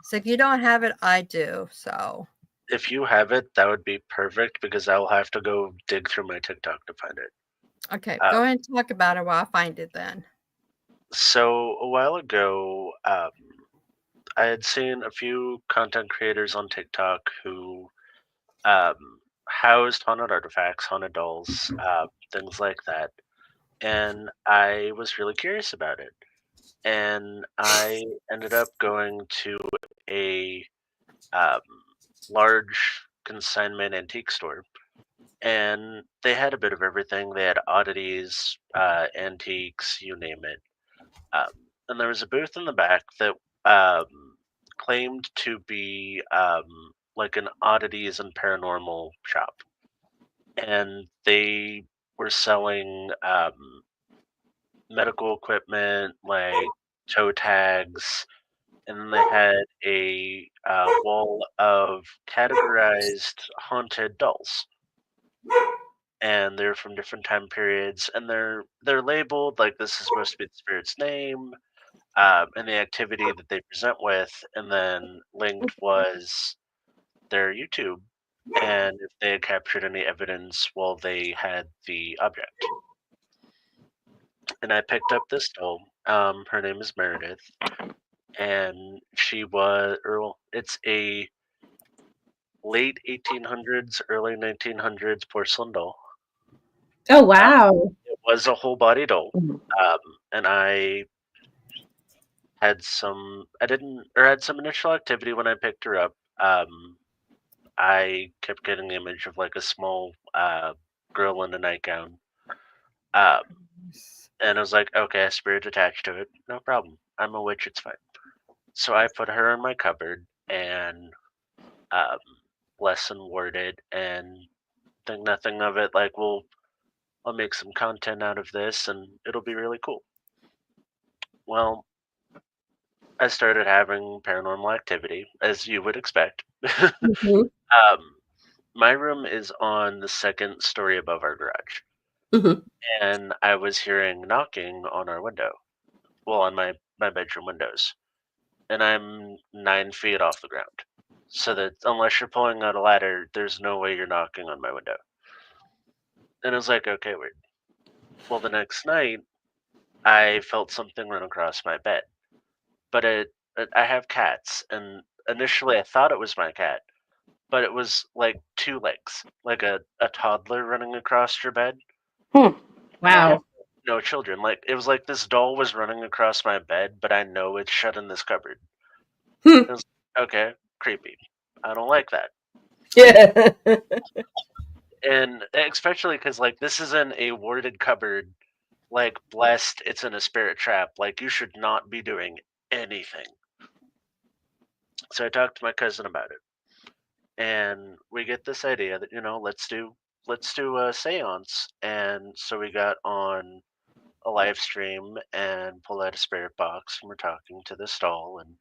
So if you don't have it, I do. So If you have it, that would be perfect because I'll have to go dig through my TikTok to find it. okay, go ahead and talk about it while I find it then. So a while ago, I had seen a few content creators on TikTok who housed haunted artifacts, haunted dolls, things like that, and I was really curious about it. And I ended up going to a um, large consignment antique store, and they had a bit of everything. They had oddities, antiques, you name it. Um, and there was a booth in the back that claimed to be like an oddities and paranormal shop, and they were selling medical equipment like toe tags, and then they had a wall of categorized haunted dolls, and they're from different time periods, and they're labeled like this is supposed to be the spirit's name, and the activity that they present with, and then linked was their YouTube, and if they had captured any evidence while they had the object. And I picked up this doll. Her name is Meredith, and she was, or well, it's a late 1800s, early 1900s porcelain doll. Oh, wow. It was a whole body doll, Mhm. and I had some. I didn't, or had some initial activity when I picked her up. I kept getting the image of like a small girl in a nightgown, um, and I was like, okay, a spirit attached to it, no problem. I'm a witch, it's fine. So I put her in my cupboard and um, bless and ward it, and think nothing of it. Like, well, I'll make some content out of this, and it'll be really cool. Well, I started having paranormal activity, as you would expect. Mhm, My room is on the second story above our garage, mhm. and I was hearing knocking on our window. Well, on my bedroom windows, and I'm 9 feet off the ground. So that unless you're pulling out a ladder, there's no way you're knocking on my window. And I was like, okay, weird. Well, the next night, I felt something run across my bed. But I have cats, and initially I thought it was my cat, but it was like two legs, like a toddler running across your bed. Hmm. And I have Wow. no children. Like it was like this doll was running across my bed, but I know it's shut in this cupboard. Hmm. It was okay, creepy. I don't like that. Yeah. And especially because like this isn't a warded cupboard, like blessed, it's in a spirit trap. Like you should not be doing anything. So I talked to my cousin about it, and we get this idea that let's do a séance. And so we got on a live stream and pull out a spirit box, and we're talking to this doll, and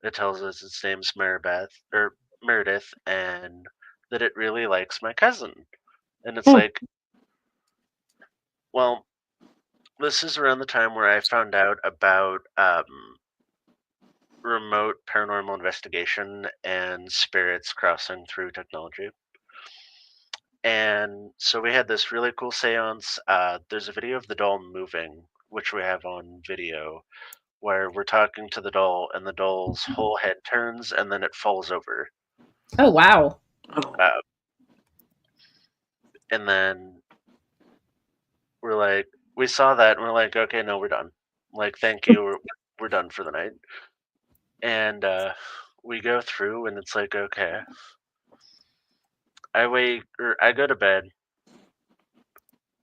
it tells us its name's Meredith, and that it really likes my cousin. And it's Hmm. like, well, this is around the time where I found out about remote paranormal investigation and spirits crossing through technology. And so we had this really cool seance. There's a video of the doll moving, which we have on video, where we're talking to the doll, and the doll's whole head turns and then it falls over. Oh, wow. Oh. Uh, and then we saw that and we're like, okay, no, we're done. Like, thank you, we're done for the night. And we go through, and it's like, okay. I go to bed.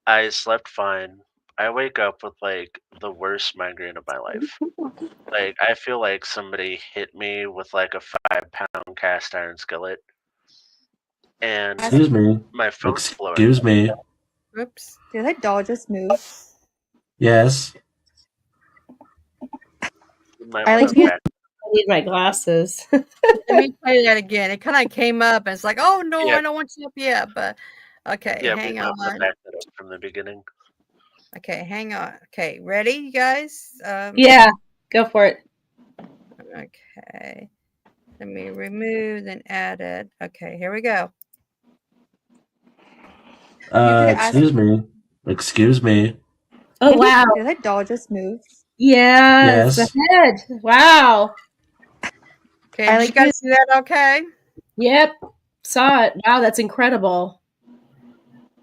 I slept fine. I wake up with like the worst migraine of my life. Like I feel like somebody hit me with like a 5-pound cast iron skillet, and Excuse me. my phone's blowing Excuse up. me. Whoops. Did that doll just move? You Yes. might I want like to to use back. need my glasses. Let me play that again. It kind of came up and it's like, oh no, Yeah. I don't want you up yet. But okay, Yeah, we hang might wanna on. back that up from the beginning. Okay, hang on. Okay, ready, you guys? Yeah, go for it. Okay. Let me remove and add it. Okay, here we go. Excuse me. Excuse me. Oh wow. Did that doll just move? Yeah, it's the Yes. head. Wow. Okay, I did you like guys this. see that okay? Yep. Saw it. Wow, that's incredible.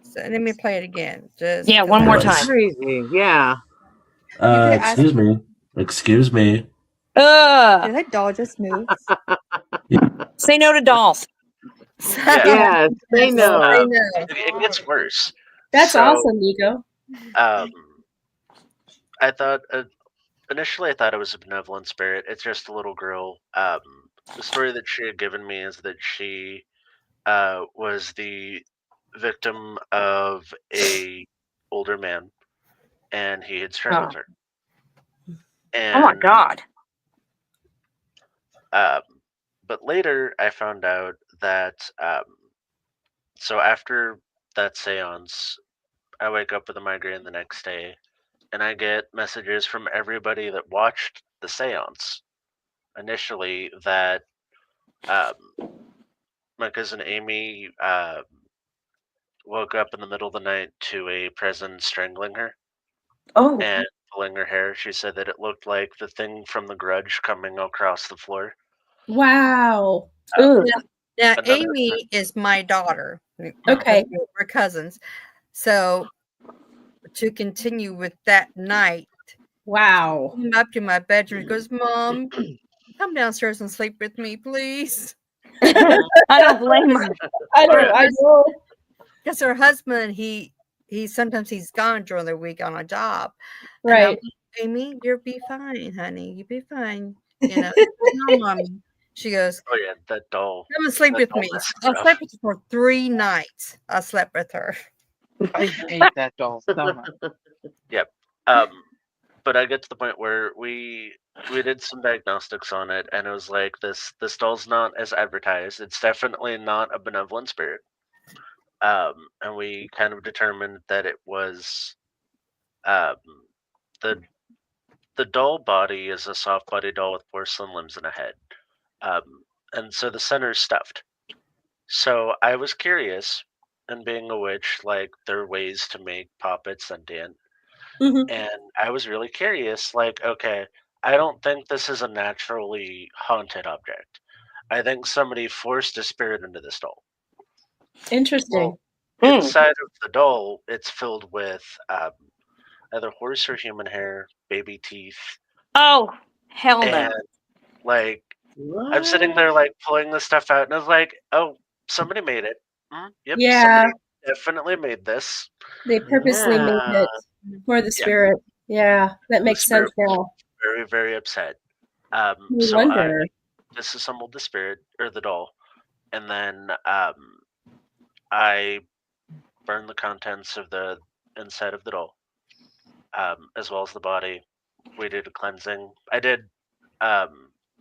So let me play it again. Just Yeah, 'cause one I more like- time. Crazy. Yeah. Excuse me. Excuse me. Did Ugh. that doll just move? Say no to dolls. Yeah. Yes, they Yes, know. I know. It gets worse. That's So, awesome, Nico. um, I thought initially I thought it was a benevolent spirit. It's just a little girl. The story that she had given me is that she was the victim of a older man, and he had strangled her. Oh my And god. but later I found out that so after that seance, I wake up with a migraine the next day, and I get messages from everybody that watched the seance initially that um, my cousin Amy woke up in the middle of the night to a presence strangling her Oh. and pulling her hair. She said that it looked like the thing from The Grudge coming across the floor. Wow. Ugh. Now, Another Amy is my daughter. Okay. We're cousins. So to continue with that night, Wow. came up to my bedroom. He goes, Mom, come downstairs and sleep with me, please. I don't blame her. I don't. I know. Because her husband, he sometimes he's gone during the week on a job. And I'm Right. like, Amy, you'll be fine, honey. You'll be fine. You know, no, Mommy. She goes, Oh yeah, that doll. come and sleep That with doll me. mess So I is slept rough. with her for 3 nights. I slept with her. I hate that doll so much. Yep. But I get to the point where we did some diagnostics on it, and it was like this doll's not as advertised. It's definitely not a benevolent spirit. And we kind of determined that it was um, the doll body is a soft body doll with porcelain limbs and a head, and so the center's stuffed. So I was curious, and being a witch, like there are ways to make puppets sentient. Hmm. And I was really curious, like, okay, I don't think this is a naturally haunted object. I think somebody forced a spirit into this doll. Interesting. Well, Mm. inside of the doll, it's filled with either horse or human hair, baby teeth, Oh, hell no. and like I'm sitting there like pulling this stuff out, and I was like, oh, somebody made it. Yep, Yeah. somebody definitely made this. They purposely made Yeah. it for the Yeah. spirit. Yeah, that makes sense spirit now. Very, very upset. No So I wonder. disassembled the spirit or the doll, and then I burned the contents of the inside of the doll, as well as the body. We did a cleansing. I did.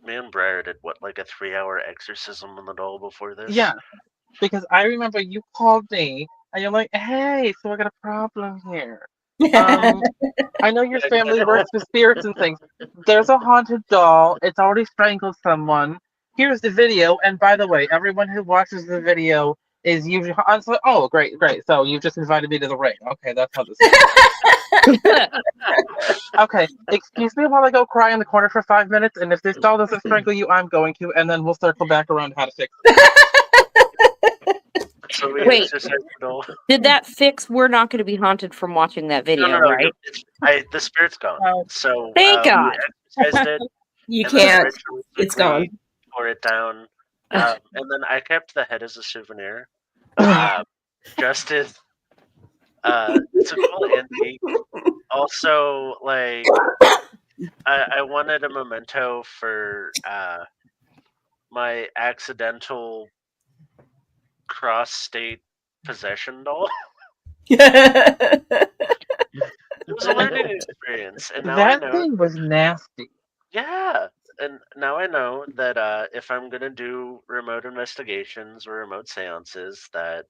Me and Briar did what, like a 3-hour exorcism on the doll before this. Yeah, because I remember you called me and you're like, "Hey, so I got a problem here. I know your family works with spirits and things. There's a haunted doll. It's already strangled someone. Here's the video. And by the way, everyone who watches the video is usually. I was like, oh, great, great. So you've just invited me to the ring. Okay, that's how this is. Okay, excuse me while I go cry in the corner for 5 minutes. And if this doll doesn't strangle you, I'm going to. And then we'll circle back around how to fix it. So we Wait. exorcised the doll. Did that fix we're not going to be haunted from watching that video, No, right? the spirit's gone. Oh. Thank So we God. exorcised it. You And then I can't. It's gone. ritualistically tore it down. And then I kept the head as a souvenir. Just as it's a cool antique. Also, like I wanted a memento for my accidental cross-state possession doll. It was a learning experience, and now I That know. thing was nasty. Yeah, and now I know that if I'm gonna do remote investigations or remote seances, that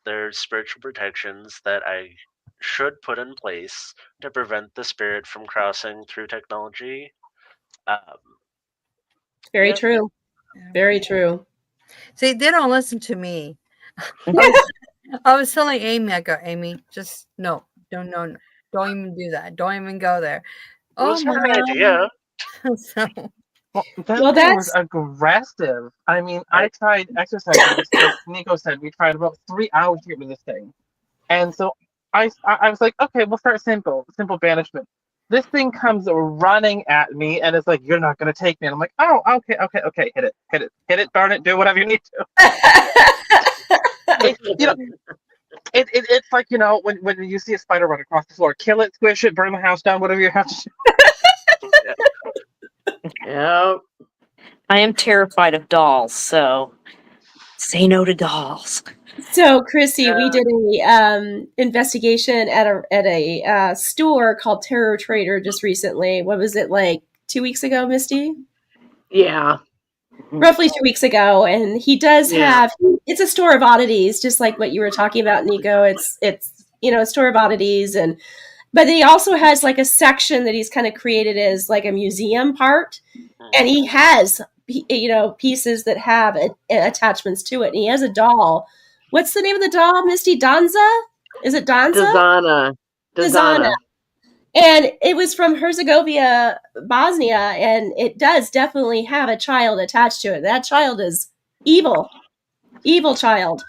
there's spiritual protections that I should put in place to prevent the spirit from crossing through technology. Um, Very yeah, true. Very true. See, they don't listen to me. I was telling Amy, I go, Amy, just no, no, don't even do that. Don't even go there. it Oh, was an idea. so Well, that Well, thing was that's aggressive. I mean, I I tried exercising, like Nico said, we tried about 3 hours to get rid of this thing. And so I was like, okay, we'll start simple banishment. This thing comes running at me and it's like, you're not going to take me. And I'm like, oh, okay, hit it, darn it, do whatever you need to. It, you know, it's like, when you see a spider run across the floor, kill it, squish it, burn the house down, whatever you have to do. Yep. I am terrified of dolls, so say no to dolls. So, Chrissy, we did a investigation at a store called Terror Trader just recently. What was it, like 2 weeks ago, Misty? Yeah. Roughly 2 weeks ago, and he does Yeah. have. It's a store of oddities, just like what you were talking about, Nico. It's a store of oddities, but he also has like a section that he's kind of created as like a museum part, and he has pieces that have attachments to it. And he has a doll. What's the name of the doll, Misty? Danza? Is it Danza? Dazana. And it was from Herzegovina, Bosnia, and it does definitely have a child attached to it. That child is evil child.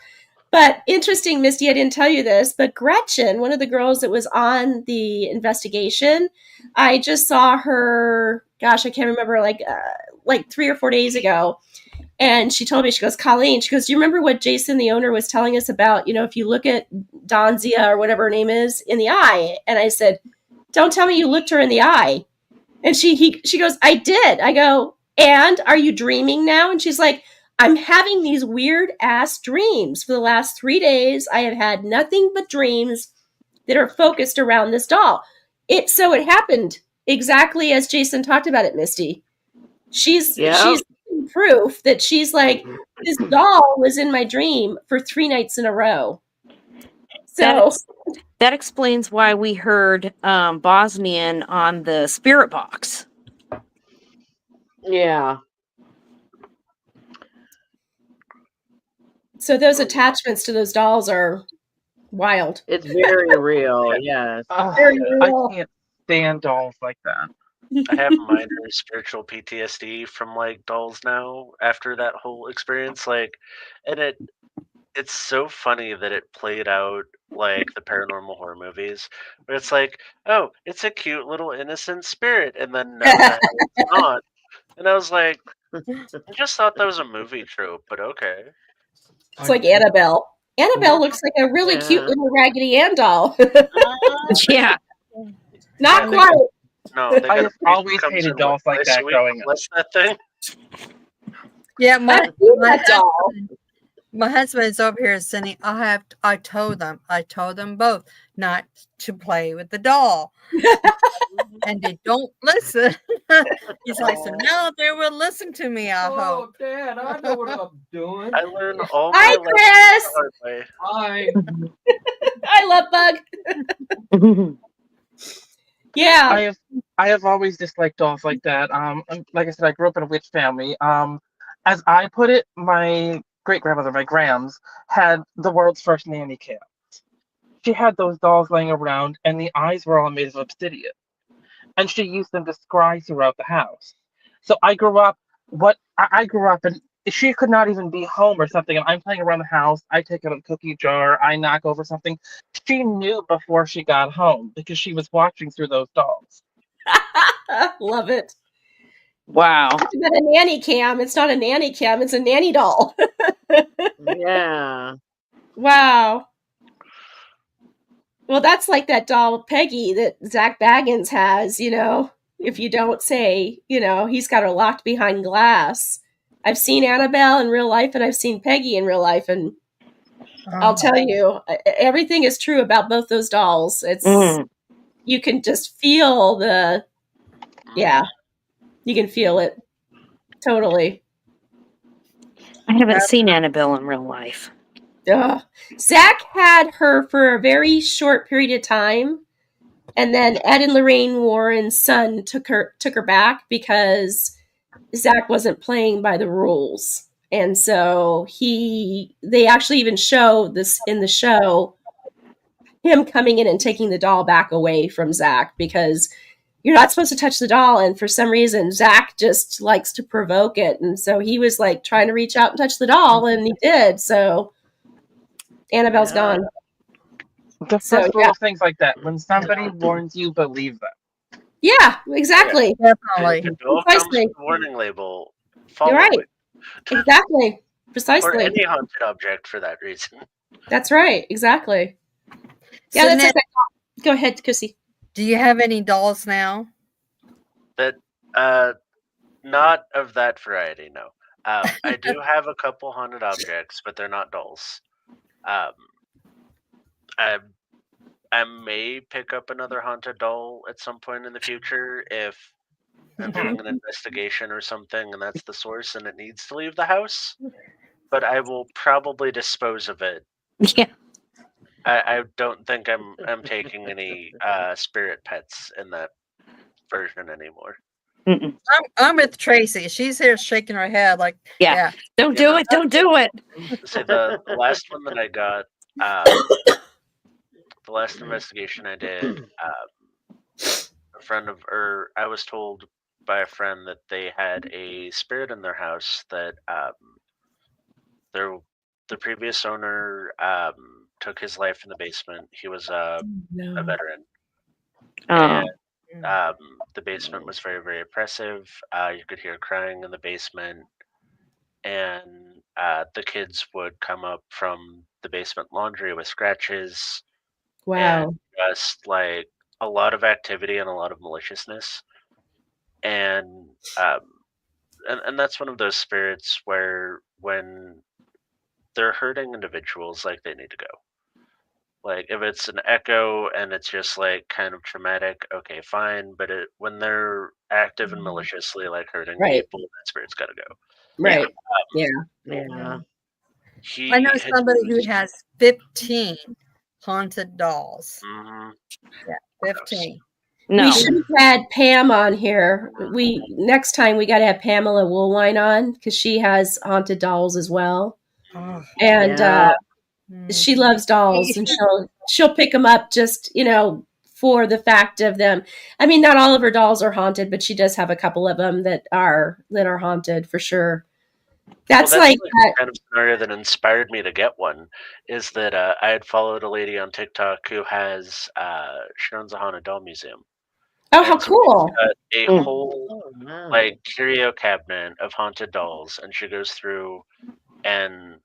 But interesting, Misty, I didn't tell you this, but Gretchen, one of the girls that was on the investigation, I just saw her, gosh, I can't remember, like 3 or 4 days ago. And she told me, she goes, Colleen, she goes, do you remember what Jason, the owner, was telling us about, if you look at Donzia or whatever her name is in the eye? And I said, don't tell me you looked her in the eye. And she goes, I did. I go, and are you dreaming now? And she's like, I'm having these weird ass dreams for the last 3 days. I have had nothing but dreams that are focused around this doll. So it happened exactly as Jason talked about it, Misty. She's proof that she's like, this doll was in my dream for 3 nights in a row. So that explains why we heard Bosnian on the spirit box. Yeah. So those attachments to those dolls are wild. It's very real. Yes. Very real. I can't stand dolls like that. I have minor spiritual PTSD from like dolls now after that whole experience. And it's so funny that it played out like the paranormal horror movies, where it's like, oh, it's a cute little innocent spirit, and then no, the hell it's not. And I was like, I just thought that was a movie trope, but okay. It's like Annabelle. Annabelle looks like a really cute little Raggedy Ann doll. Yeah. Not quite. No, they I got have always hated dolls like that growing up. That thing. Yeah, doll. My husband is over here saying, I told them both not to play with the doll. And they don't listen. He's like, so now they will listen to me, I hope. Dad, I know what I'm doing. I learned all Hi, my Chris. lessons the hard way. Hi. I love Bug. Yeah. I have always disliked dolls like that. Like I said, I grew up in a witch family. As I put it, my great grandmother, my Grams, had the world's first nanny cam. She had those dolls laying around, and the eyes were all made of obsidian. And she used them to scry throughout the house. So I grew up. I grew up, and she could not even be home or something. And I'm playing around the house. I take out a cookie jar. I knock over something. She knew before she got home because she was watching through those dolls. Love it. Wow. It's not a nanny cam. It's not a nanny cam. It's a nanny doll. Yeah. Wow. Well, that's like that doll Peggy that Zach Baggins has, if you don't say, he's got her locked behind glass. I've seen Annabelle in real life and I've seen Peggy in real life, and I'll tell you, everything is true about both those dolls. You can just feel you can feel it. Totally. I haven't seen Annabelle in real life. Ugh. Zach had her for a very short period of time, and then Ed and Lorraine Warren's son took her back because Zach wasn't playing by the rules. And so they actually even show this in the show, him coming in and taking the doll back away from Zach because you're not supposed to touch the doll. And for some reason, Zach just likes to provoke it. And so he was like trying to reach out and touch the doll, and he did. So Annabelle's gone. The first little things like that. When somebody warns you, believe them. Yeah, exactly. Definitely. If it all comes with a warning label, follow You're right. it. Exactly. Precisely. Or any haunted object for that reason. That's right. Exactly. Yeah, So that's now, exactly. Go ahead, Kusi. do you have any dolls now? That not of that variety, no. I do have a couple haunted objects, but they're not dolls. I may pick up another haunted doll at some point in the future if I'm doing an investigation or something, and that's the source, and it needs to leave the house. But I will probably dispose of it. Yeah. I don't think I'm taking any spirit pets in that version anymore. I'm with Tracy. She's here shaking her head like, yeah. Don't do it. Don't do it. See, the last one that I got, the last investigation I did, I was told by a friend that they had a spirit in their house that the previous owner took his life in the basement. He was a veteran. And the basement was very, very oppressive. You could hear crying in the basement. And the kids would come up from the basement laundry with scratches. Wow. And just like a lot of activity and a lot of maliciousness. And that's one of those spirits where when they're hurting individuals, like they need to go. Like if it's an echo and it's just like kind of traumatic, okay, fine. But when they're active and maliciously like hurting people, that spirit's got to go. Right. Yeah. I know somebody who has 15 haunted dolls. Yeah, 15. No. We should have had Pam on here. Next time we got to have Pamela Woolwine on because she has haunted dolls as well, and she loves dolls, and she'll pick them up just for the fact of them. I mean, not all of her dolls are haunted, but she does have a couple of them that are haunted for sure. That's like the kind of scenario that inspired me to get one. Is that I had followed a lady on TikTok who has she runs a haunted doll museum. Oh, how cool! A whole like curio cabinet of haunted dolls, and she goes through and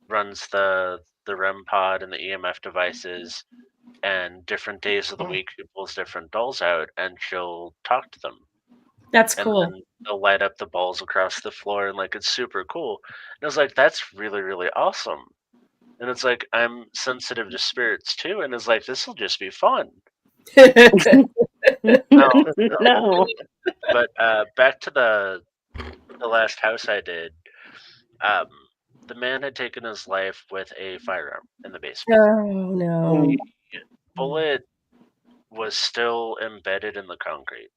runs the REM pod and the EMF devices, and different days of the week she pulls different dolls out, and she'll talk to them. That's cool. And then they'll light up the balls across the floor, and like it's super cool. And I was like, that's really, really awesome. And it's like I'm sensitive to spirits too, and it's like this will just be fun. No. But back to the last house I did. The man had taken his life with a firearm in the basement. Oh no! The bullet was still embedded in the concrete.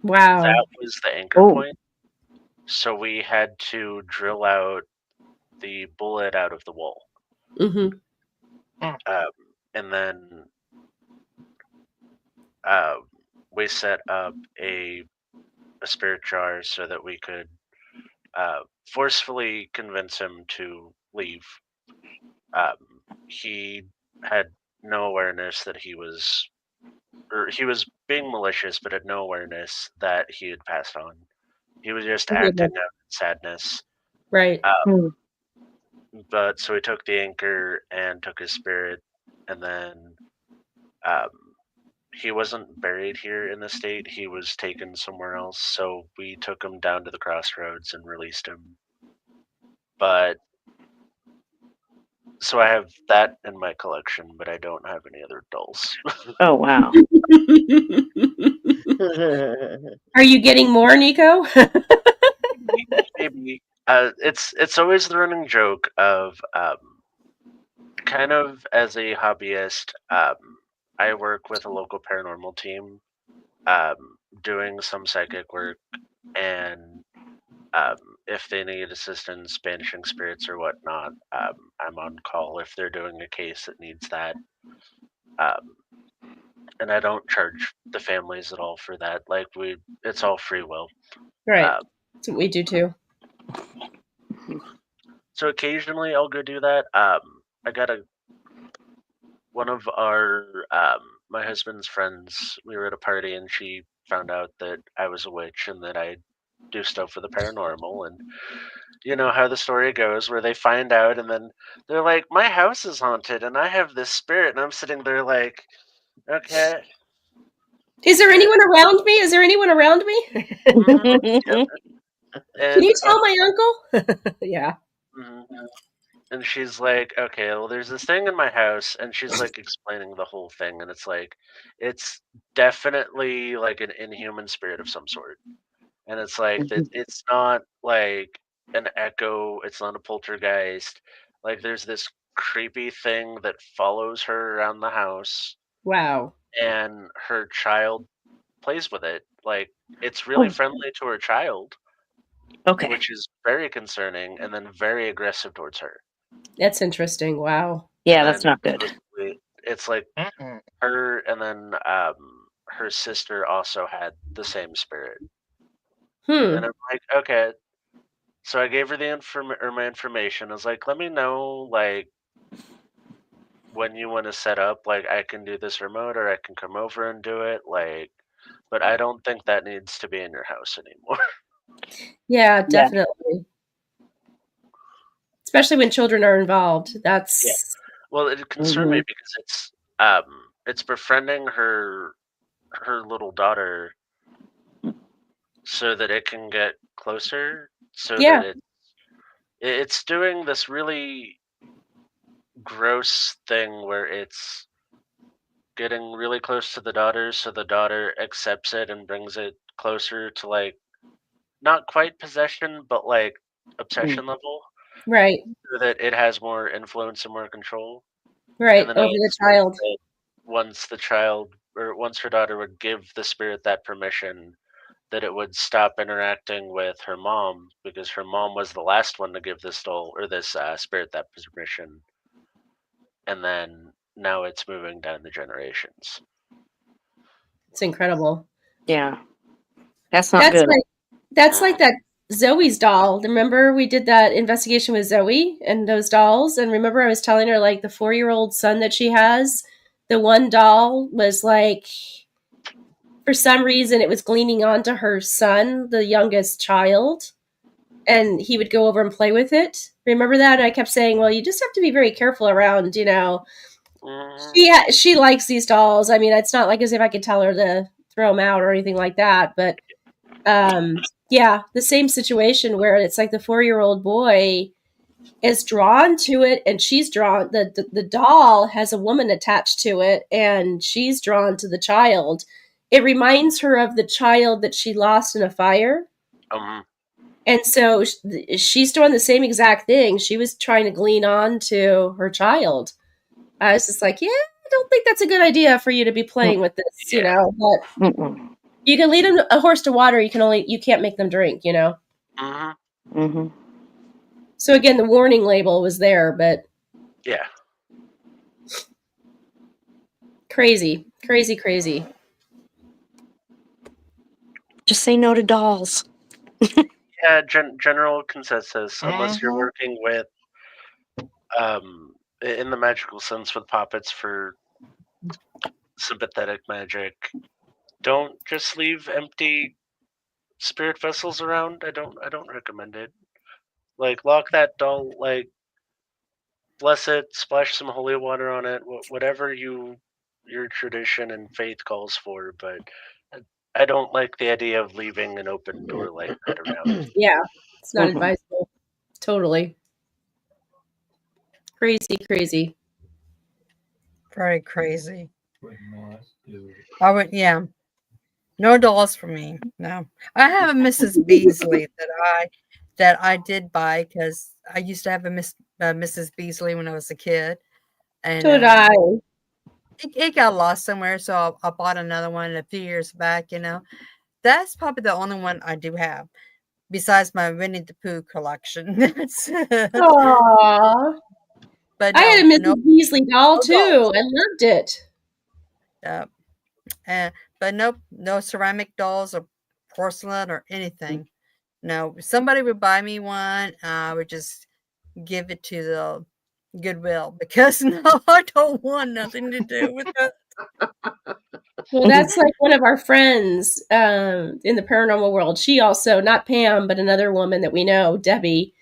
Wow. That was the anchor point. So we had to drill out the bullet out of the wall. Mm-hmm. And then we set up a spirit jar so that we could forcefully convince him to leave. He had no awareness that he was being malicious, but had no awareness that he had passed on. He was just acting out in sadness. Right. But so we took the anchor and took his spirit, and then he wasn't buried here in the state. He was taken somewhere else. So we took him down to the crossroads and released him. But so I have that in my collection, but I don't have any other dolls. Oh, wow. Are you getting more, Nico? It's always the running joke of kind of as a hobbyist. I work with a local paranormal team, doing some psychic work, and if they need assistance banishing spirits or whatnot, I'm on call if they're doing a case that needs that. Um, and I don't charge the families at all for that. Like it's all free will. Right. Uh, That's what we do too. so occasionally I'll go do that. I got one of our my husband's friends. We were at a party and she found out that I was a witch and that I do stuff for the paranormal, and you know how the story goes where they find out and then they're like, my house is haunted and I have this spirit, and I'm sitting there like, okay. Is there anyone around me? Is there anyone around me? Yep. Can you tell my uncle? Yeah. And she's like, okay, well, there's this thing in my house, and she's like explaining the whole thing, and it's like, it's definitely like an inhuman spirit of some sort, and it's like that. It's not like an echo. It's not a poltergeist. Like there's this creepy thing that follows her around the house. Wow. And her child plays with it. Like it's really friendly to her child. Okay. Which is very concerning, and then very aggressive towards her. That's interesting. Wow. Yeah, that's not good. It's like her, and then her sister also had the same spirit. And I'm like, okay. So I gave her my information. I was like, let me know like when you want to set up. Like I can do this remote, or I can come over and do it. Like, but I don't think that needs to be in your house anymore. Yeah, definitely. Especially when children are involved. That's Well, it concerned me because it's befriending her little daughter so that it can get closer, so that it's doing this really gross thing where it's getting really close to the daughter, so the daughter accepts it and brings it closer to like not quite possession, but like obsession level. Right. So that it has more influence and more control. Right, And then over the child. Once the child, or once her daughter would give the spirit that permission, that it would stop interacting with her mom, because her mom was the last one to give this doll or this spirit that permission. And then now it's moving down the generations. It's incredible. Yeah. That's not good. That's like that Zoe's doll. Remember we did that investigation with Zoe and those dolls? And remember I was telling her like the 4-year-old son that she has, the one doll was like, for some reason it was gleaning onto her son, the youngest child, and he would go over and play with it. Remember that? And I kept saying, well, you just have to be very careful around, you know. She likes these dolls. I mean, it's not like as if I could tell her to throw them out or anything like that, but yeah, the same situation where it's like the 4-year-old boy is drawn to it, and she's drawn, the doll has a woman attached to it, and she's drawn to the child. It reminds her of the child that she lost in a fire. And so she's doing the same exact thing. She was trying to glean on to her child. I was just like, yeah, I don't think that's a good idea for you to be playing with this, you know. But you can lead a horse to water. You can't make them drink, you know. So again, the warning label was there, but yeah, crazy. Just say no to dolls. Yeah, general consensus. Unless you're working with, in the magical sense, with puppets for sympathetic magic, don't just leave empty spirit vessels around. I don't recommend it. Like lock that doll, like bless it, splash some holy water on it, whatever your tradition and faith calls for. But I don't like the idea of leaving an open door like that around. Yeah, it's not advisable. Totally. Crazy. Very crazy. I would, yeah. No dolls for me. No. I have a Mrs. Beasley that I did buy because I used to have a Mrs. Beasley when I was a kid, and So did I. it got lost somewhere. So I bought another one a few years back. That's probably the only one I do have, besides my Winnie the Pooh collection. That's it. Aww. But I had a no Mrs. Beasley doll too. dolls. I loved it. But nope, no ceramic dolls or porcelain or anything. No, if somebody would buy me one, I would just give it to the Goodwill because no, I don't want nothing to do with it. Well, that's like one of our friends in the paranormal world. She also, not Pam, but another woman that we know, Debbie.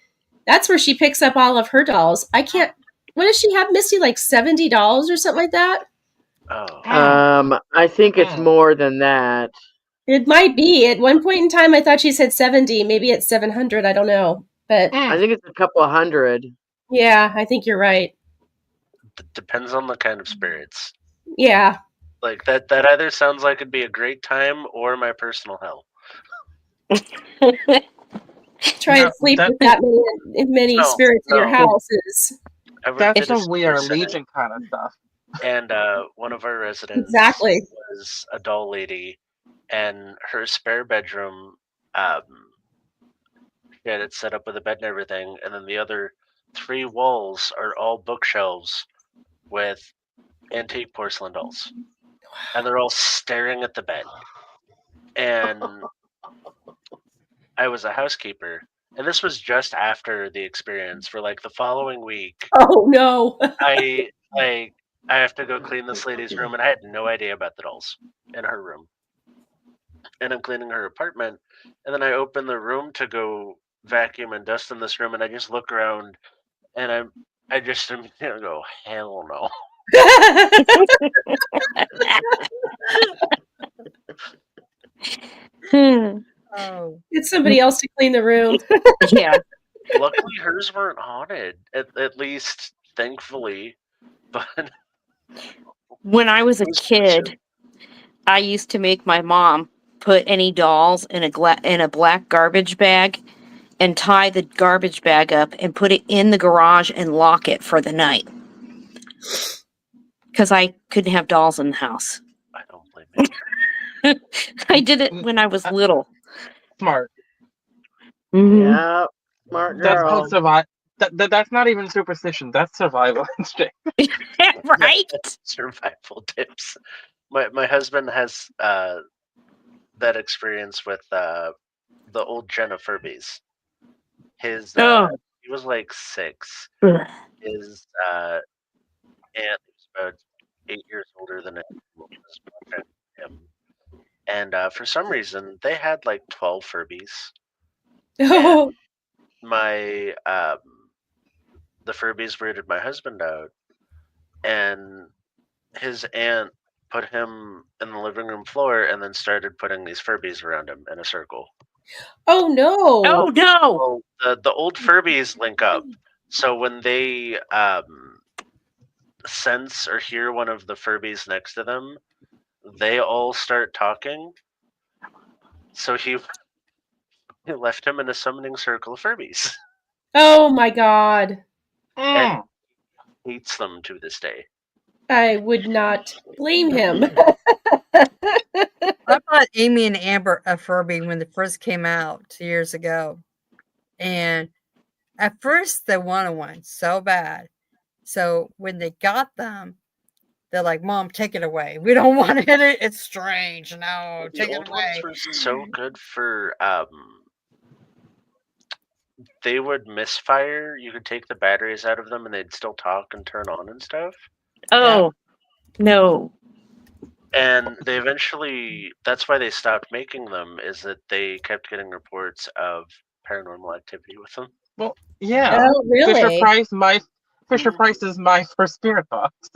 That's where she picks up all of her dolls. I can't. What does she have, Misty? Like $70 or something like that? Oh. I think it's more than that. It might be. At one point in time, I thought she said 70. Maybe it's 700. I don't know. But I think it's a couple of hundred. yeah, I think you're right. Depends on the kind of spirits. Yeah. Like that either sounds like it'd be a great time or my personal hell. Try and sleep with that many spirits in your house is. That's some We Are Legion kind of stuff. And one of our residents Exactly. was a doll lady, and her spare bedroom, she had it set up with a bed and everything, and then the other 3 walls are all bookshelves with antique porcelain dolls. And they're all staring at the bed. And I was a housekeeper, and this was just after the experience. For like the following week, oh no, I have to go clean this lady's room, and I had no idea about the dolls in her room. And I'm cleaning her apartment, and then I open the room to go vacuum and dust in this room, and I just look around, and I just go, hell no. Oh, get somebody else to clean the room. Yeah. Luckily, hers weren't haunted. At least, thankfully. But when I was a kid, I used to make my mom put any dolls in a black garbage bag and tie the garbage bag up and put it in the garage and lock it for the night. Because I couldn't have dolls in the house. I don't blame you. I did it when I was little. Smart. Mm-hmm. Yeah, smart girl. That's called survival. That's not even superstition. That's survival instinct. Right? Survival tips. My husband has that experience with the old Jenna Furbies. His he was like 6. His aunt was about 8 years older than him, and for some reason they had like 12 Furbies. Oh. My the Furbies weirded my husband out, and his aunt put him in the living room floor and then started putting these Furbies around him in a circle. Oh no! Oh no! Well, the old Furbies link up, so when they sense or hear one of the Furbies next to them, they all start talking. So he left him in a summoning circle of Furbies. Oh my god! And hates them to this day. I would not blame him. I bought Amy and Amber a Furby when they first came out 2 years ago. And at first they wanted one so bad. So when they got them, they're like, Mom, take it away. We don't want it. It's strange. No, take it away. The old ones were so good for they would misfire. You could take the batteries out of them and they'd still talk and turn on and stuff. Oh, no. And they eventually, that's why they stopped making them, is that they kept getting reports of paranormal activity with them. Well, yeah. Oh, really? Fisher Price is my first spirit box.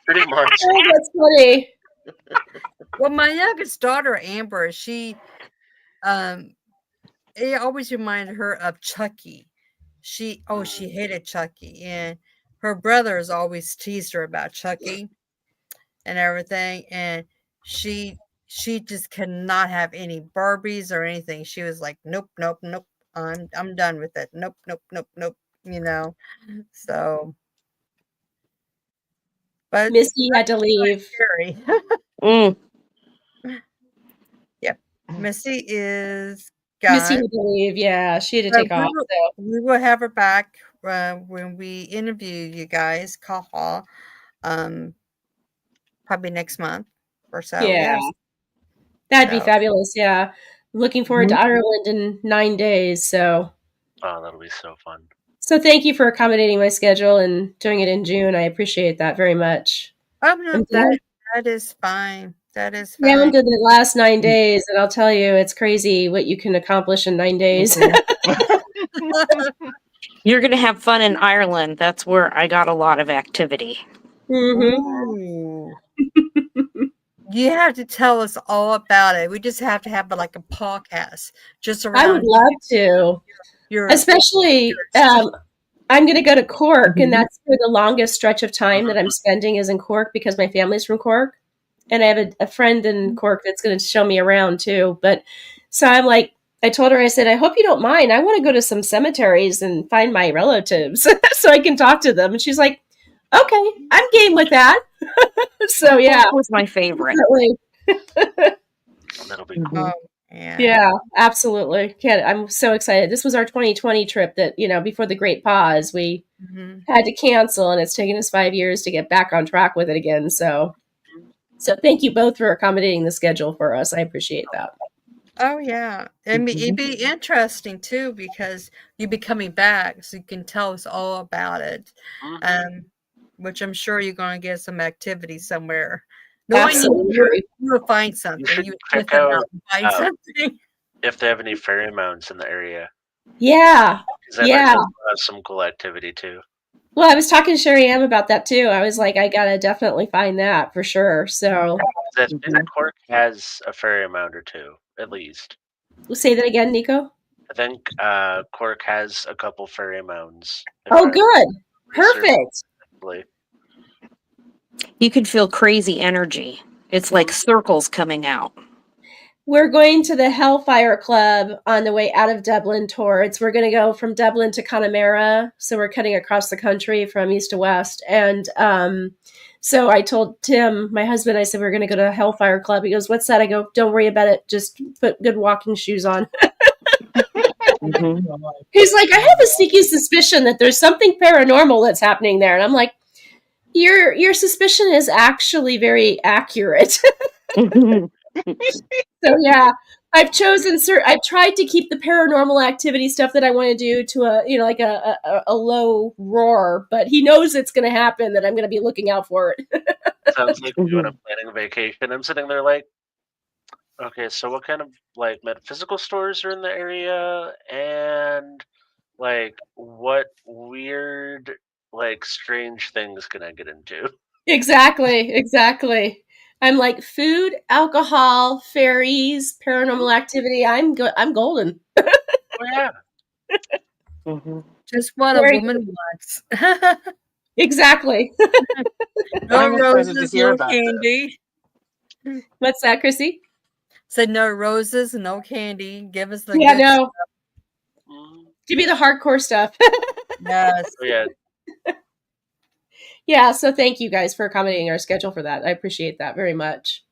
Pretty much. Oh, that's funny. Well, my youngest daughter, Amber, she it always reminded her of Chucky. She hated Chucky, and her brothers always teased her about Chucky and everything, and she she just cannot have any Barbies or anything. She was like, nope, nope, nope. I'm done with it. Nope, nope, nope, nope. You know, so. But Missy had to leave. scary. Mm. Yep, Missy is Missy gone. had to leave. Yeah, she had to But take off. So we will have her back when we interview you guys, Kaha, probably next month or so. yeah, Yes. that'd be So, fabulous. Yeah, looking forward to Ireland in 9 days. So Oh, that'll be so fun. thank you for accommodating my schedule and doing it in June. I appreciate that very much. oh no, I'm down, that is fine. That is down fine. to the last 9 days, and I'll tell you, it's crazy what you can accomplish in 9 days. You're going to have fun in Ireland. That's where I got a lot of activity. Ooh. You have to tell us all about it. We just have to have like a podcast just I would around love to, your especially. I'm going to go to Cork, and that's where the longest stretch of time that I'm spending is in Cork because my family's from Cork, and I have a friend in Cork that's going to show me around too. But so I'm like, I told her, I said, I hope you don't mind. I want to go to some cemeteries and find my relatives so I can talk to them. And she's like, okay, I'm game with that. So yeah, That was my favorite. That'll be Oh, yeah, absolutely. I'm so excited. This was our 2020 trip that, before the great pause, we had to cancel, and it's taken us 5 years to get back on track with it again. So thank you both for accommodating the schedule for us. I appreciate that. Oh yeah, it'd be interesting too because you'd be coming back, so you can tell us all about it. Which I'm sure you're going to get some activity somewhere. Knowing Absolutely. you'll find something. You should You check sniff it out out and find something. if they have any fairy mounds in the area. Yeah. Because that Yeah. does have some cool activity too. Well, I was talking to Sherry Ann about that too. I was like, I gotta definitely find that for sure. So I think Cork has a fairy mound or two, at least. say that again, Nico. I think Cork has a couple fairy mounds. Oh, good. Perfect. Correctly. You could feel crazy energy. It's like circles coming out. We're going to the Hellfire Club on the way out of Dublin towards. We're going to go from Dublin to Connemara. So we're cutting across the country from east to west. And so I told Tim, my husband, I said, we're going to go to Hellfire Club. He goes, what's that? I go, don't worry about it. Just put good walking shoes on. He's like, I have a sneaky suspicion that there's something paranormal that's happening there. And I'm like, your suspicion is actually very accurate. So yeah, I've tried to keep the paranormal activity stuff that I want to do to a low roar, but he knows it's going to happen, that I'm going to be looking out for it. Sounds like me when I'm planning a vacation. I'm sitting there like, okay, so what kind of like metaphysical stores are in the area, and like what weird, like strange things can I get into? Exactly. I'm like, food, alcohol, fairies, paranormal activity. I'm golden. Oh yeah. Just what a woman wants. Exactly. No I'm excited to roses, hear no about candy. What's that, Chrissy? Said no roses, no candy. Give us the Yeah, good no. Mm. Give me the hardcore stuff. Yes. Oh, yeah. Yeah, so thank you guys for accommodating our schedule for that. I appreciate that very much.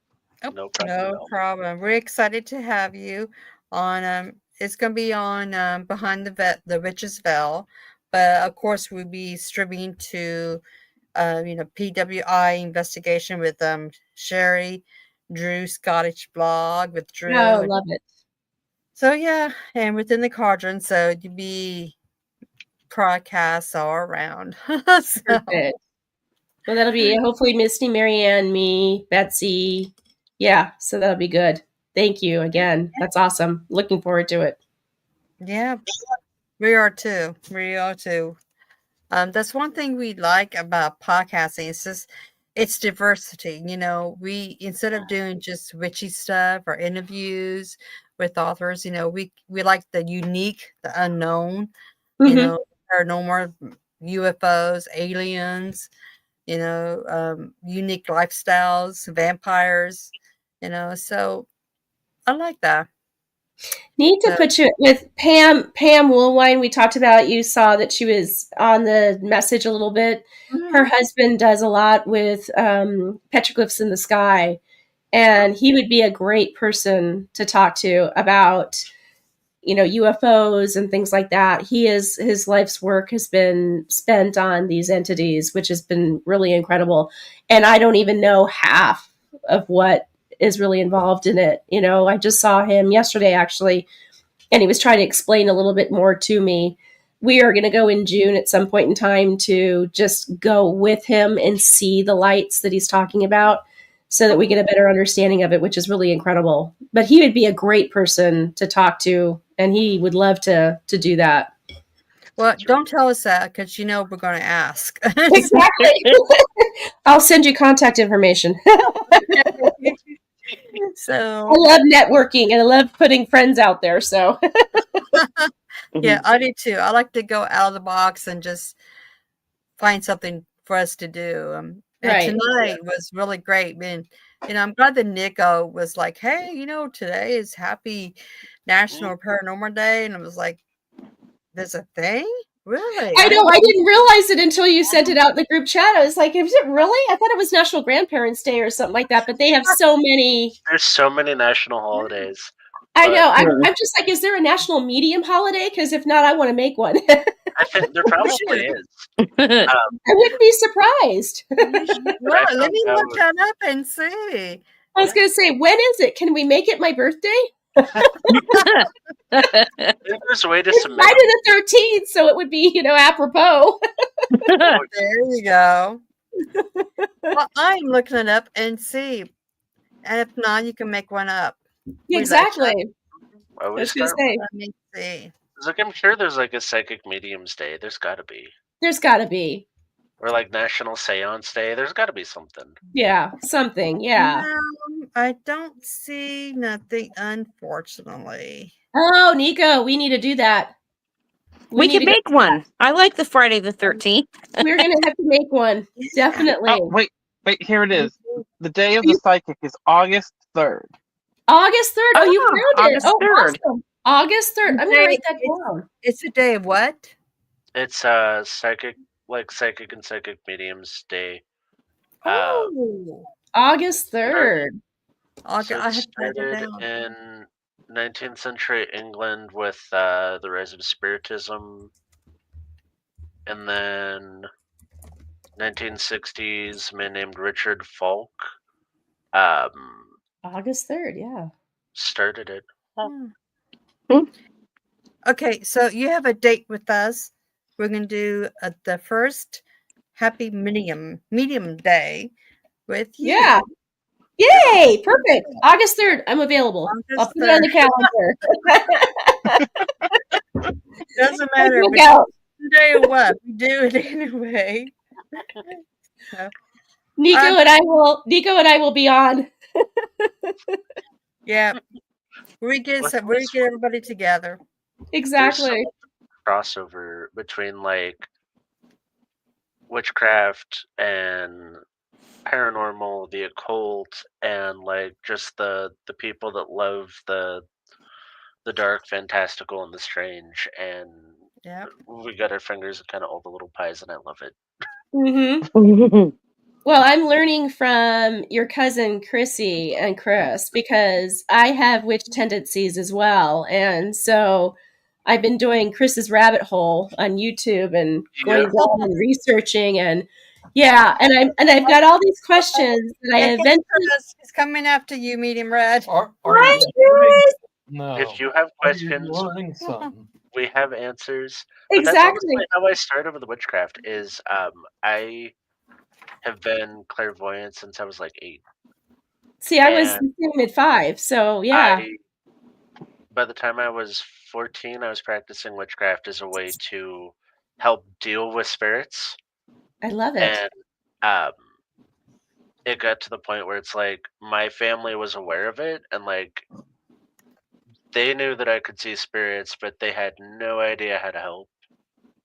No problem. No problem. We're excited to have you on. It's going to be on Behind the Witch's Veil, but of course we'll be streaming to, PWI investigation with Sherry, Drew Scottish blog with Drew. Oh, love it. So yeah, and within the cauldron, so to be podcasts all around. So. Perfect. Well, that'll be hopefully Misty, Marianne, me, Betsy. Yeah, so that'll be good. Thank you again. That's awesome. Looking forward to it. Yeah, we are too. We are too. That's one thing we like about podcasting. It's just it's diversity. We instead of doing just witchy stuff or interviews with authors, we like the unique, the unknown. Paranormal, UFOs, aliens. Unique lifestyles, vampires. So I like that. Need to put you with Pam Woolwine. We talked about, you saw that she was on the message a little bit. Her husband does a lot with petroglyphs in the sky, and he would be a great person to talk to about UFOs and things like that. His life's work has been spent on these entities, which has been really incredible, and I don't even know half of what is really involved in it. I just saw him yesterday actually, and he was trying to explain a little bit more to me. We are going to go in June at some point in time to just go with him and see the lights that he's talking about, so that we get a better understanding of it, which is really incredible. But he would be a great person to talk to, and he would love to do that. Well, don't tell us that, because we're going to ask. Exactly. I'll send you contact information. So I love networking and I love putting friends out there. So yeah, I do too. I like to go out of the box and just find something for us to do. And tonight was really great. And I'm glad that Nico was like, "Hey, today is Happy National Paranormal Day," and I was like, "There's a thing." Really? I know. I didn't realize it until you sent it out in the group chat. I was like, is it really? I thought it was National Grandparents' Day or something like that, but they have so many. There's so many national holidays. I know. I'm just like, is there a national medium holiday? Because if not, I want to make one. I think there probably is. I wouldn't be surprised. Well, let me look that up and see. I was going to say, when is it? Can we make it my birthday? There's a way to submit. Friday the 13th, so it would be, apropos. There you go. Well, I'm looking it up and see. And if not, you can make one up. Exactly. I was going to say. Let me see. I'm sure there's like a Psychic Mediums Day. There's got to be. There's got to be. Or like National Seance Day. There's got to be something. Yeah, something. Yeah. I don't see nothing, unfortunately. Oh, Nico, we need to do that. We can make one. I like the Friday the 13th. We're going to have to make one. Definitely. Oh, wait, here it is. The day of the psychic is August 3rd. August 3rd? Oh, you found it. August 3rd. Awesome. August 3rd. I'm going to write that down. It's a day of what? It's Psychic and Psychic Mediums Day. August 3rd. So it started in 19th century England with the rise of Spiritism, and then 1960s, a man named Richard Falk August 3rd, yeah. started it. Okay, so you have a date with us. We're going to do the first Happy Medium Day with you. Yeah. Yay! Perfect. August 3rd. I'm available. I'll put it on the calendar. Doesn't matter. Day or what? We do it anyway. So, Nico and I will be on. Yeah. We get everybody together. Exactly. Crossover between like witchcraft and paranormal, the occult, and like just the people that love the dark, fantastical, and the strange. And we got our fingers in kind of all the little pies, and I love it. Mm-hmm. Well, I'm learning from your cousin Chrissy and Chris, because I have witch tendencies as well, and so I've been doing Chris's rabbit hole on YouTube and going down and researching, and I've got all these questions that I eventually. It's coming after you, Medium Red. No. If you have questions, we have answers. Exactly. But that's honestly how I started with the witchcraft. Is I have been clairvoyant since I was like 8. See, I was at 5, so yeah. By the time I was 14, I was practicing witchcraft as a way to help deal with spirits. I love it. And it got to the point where it's like my family was aware of it, and like they knew that I could see spirits, but they had no idea how to help.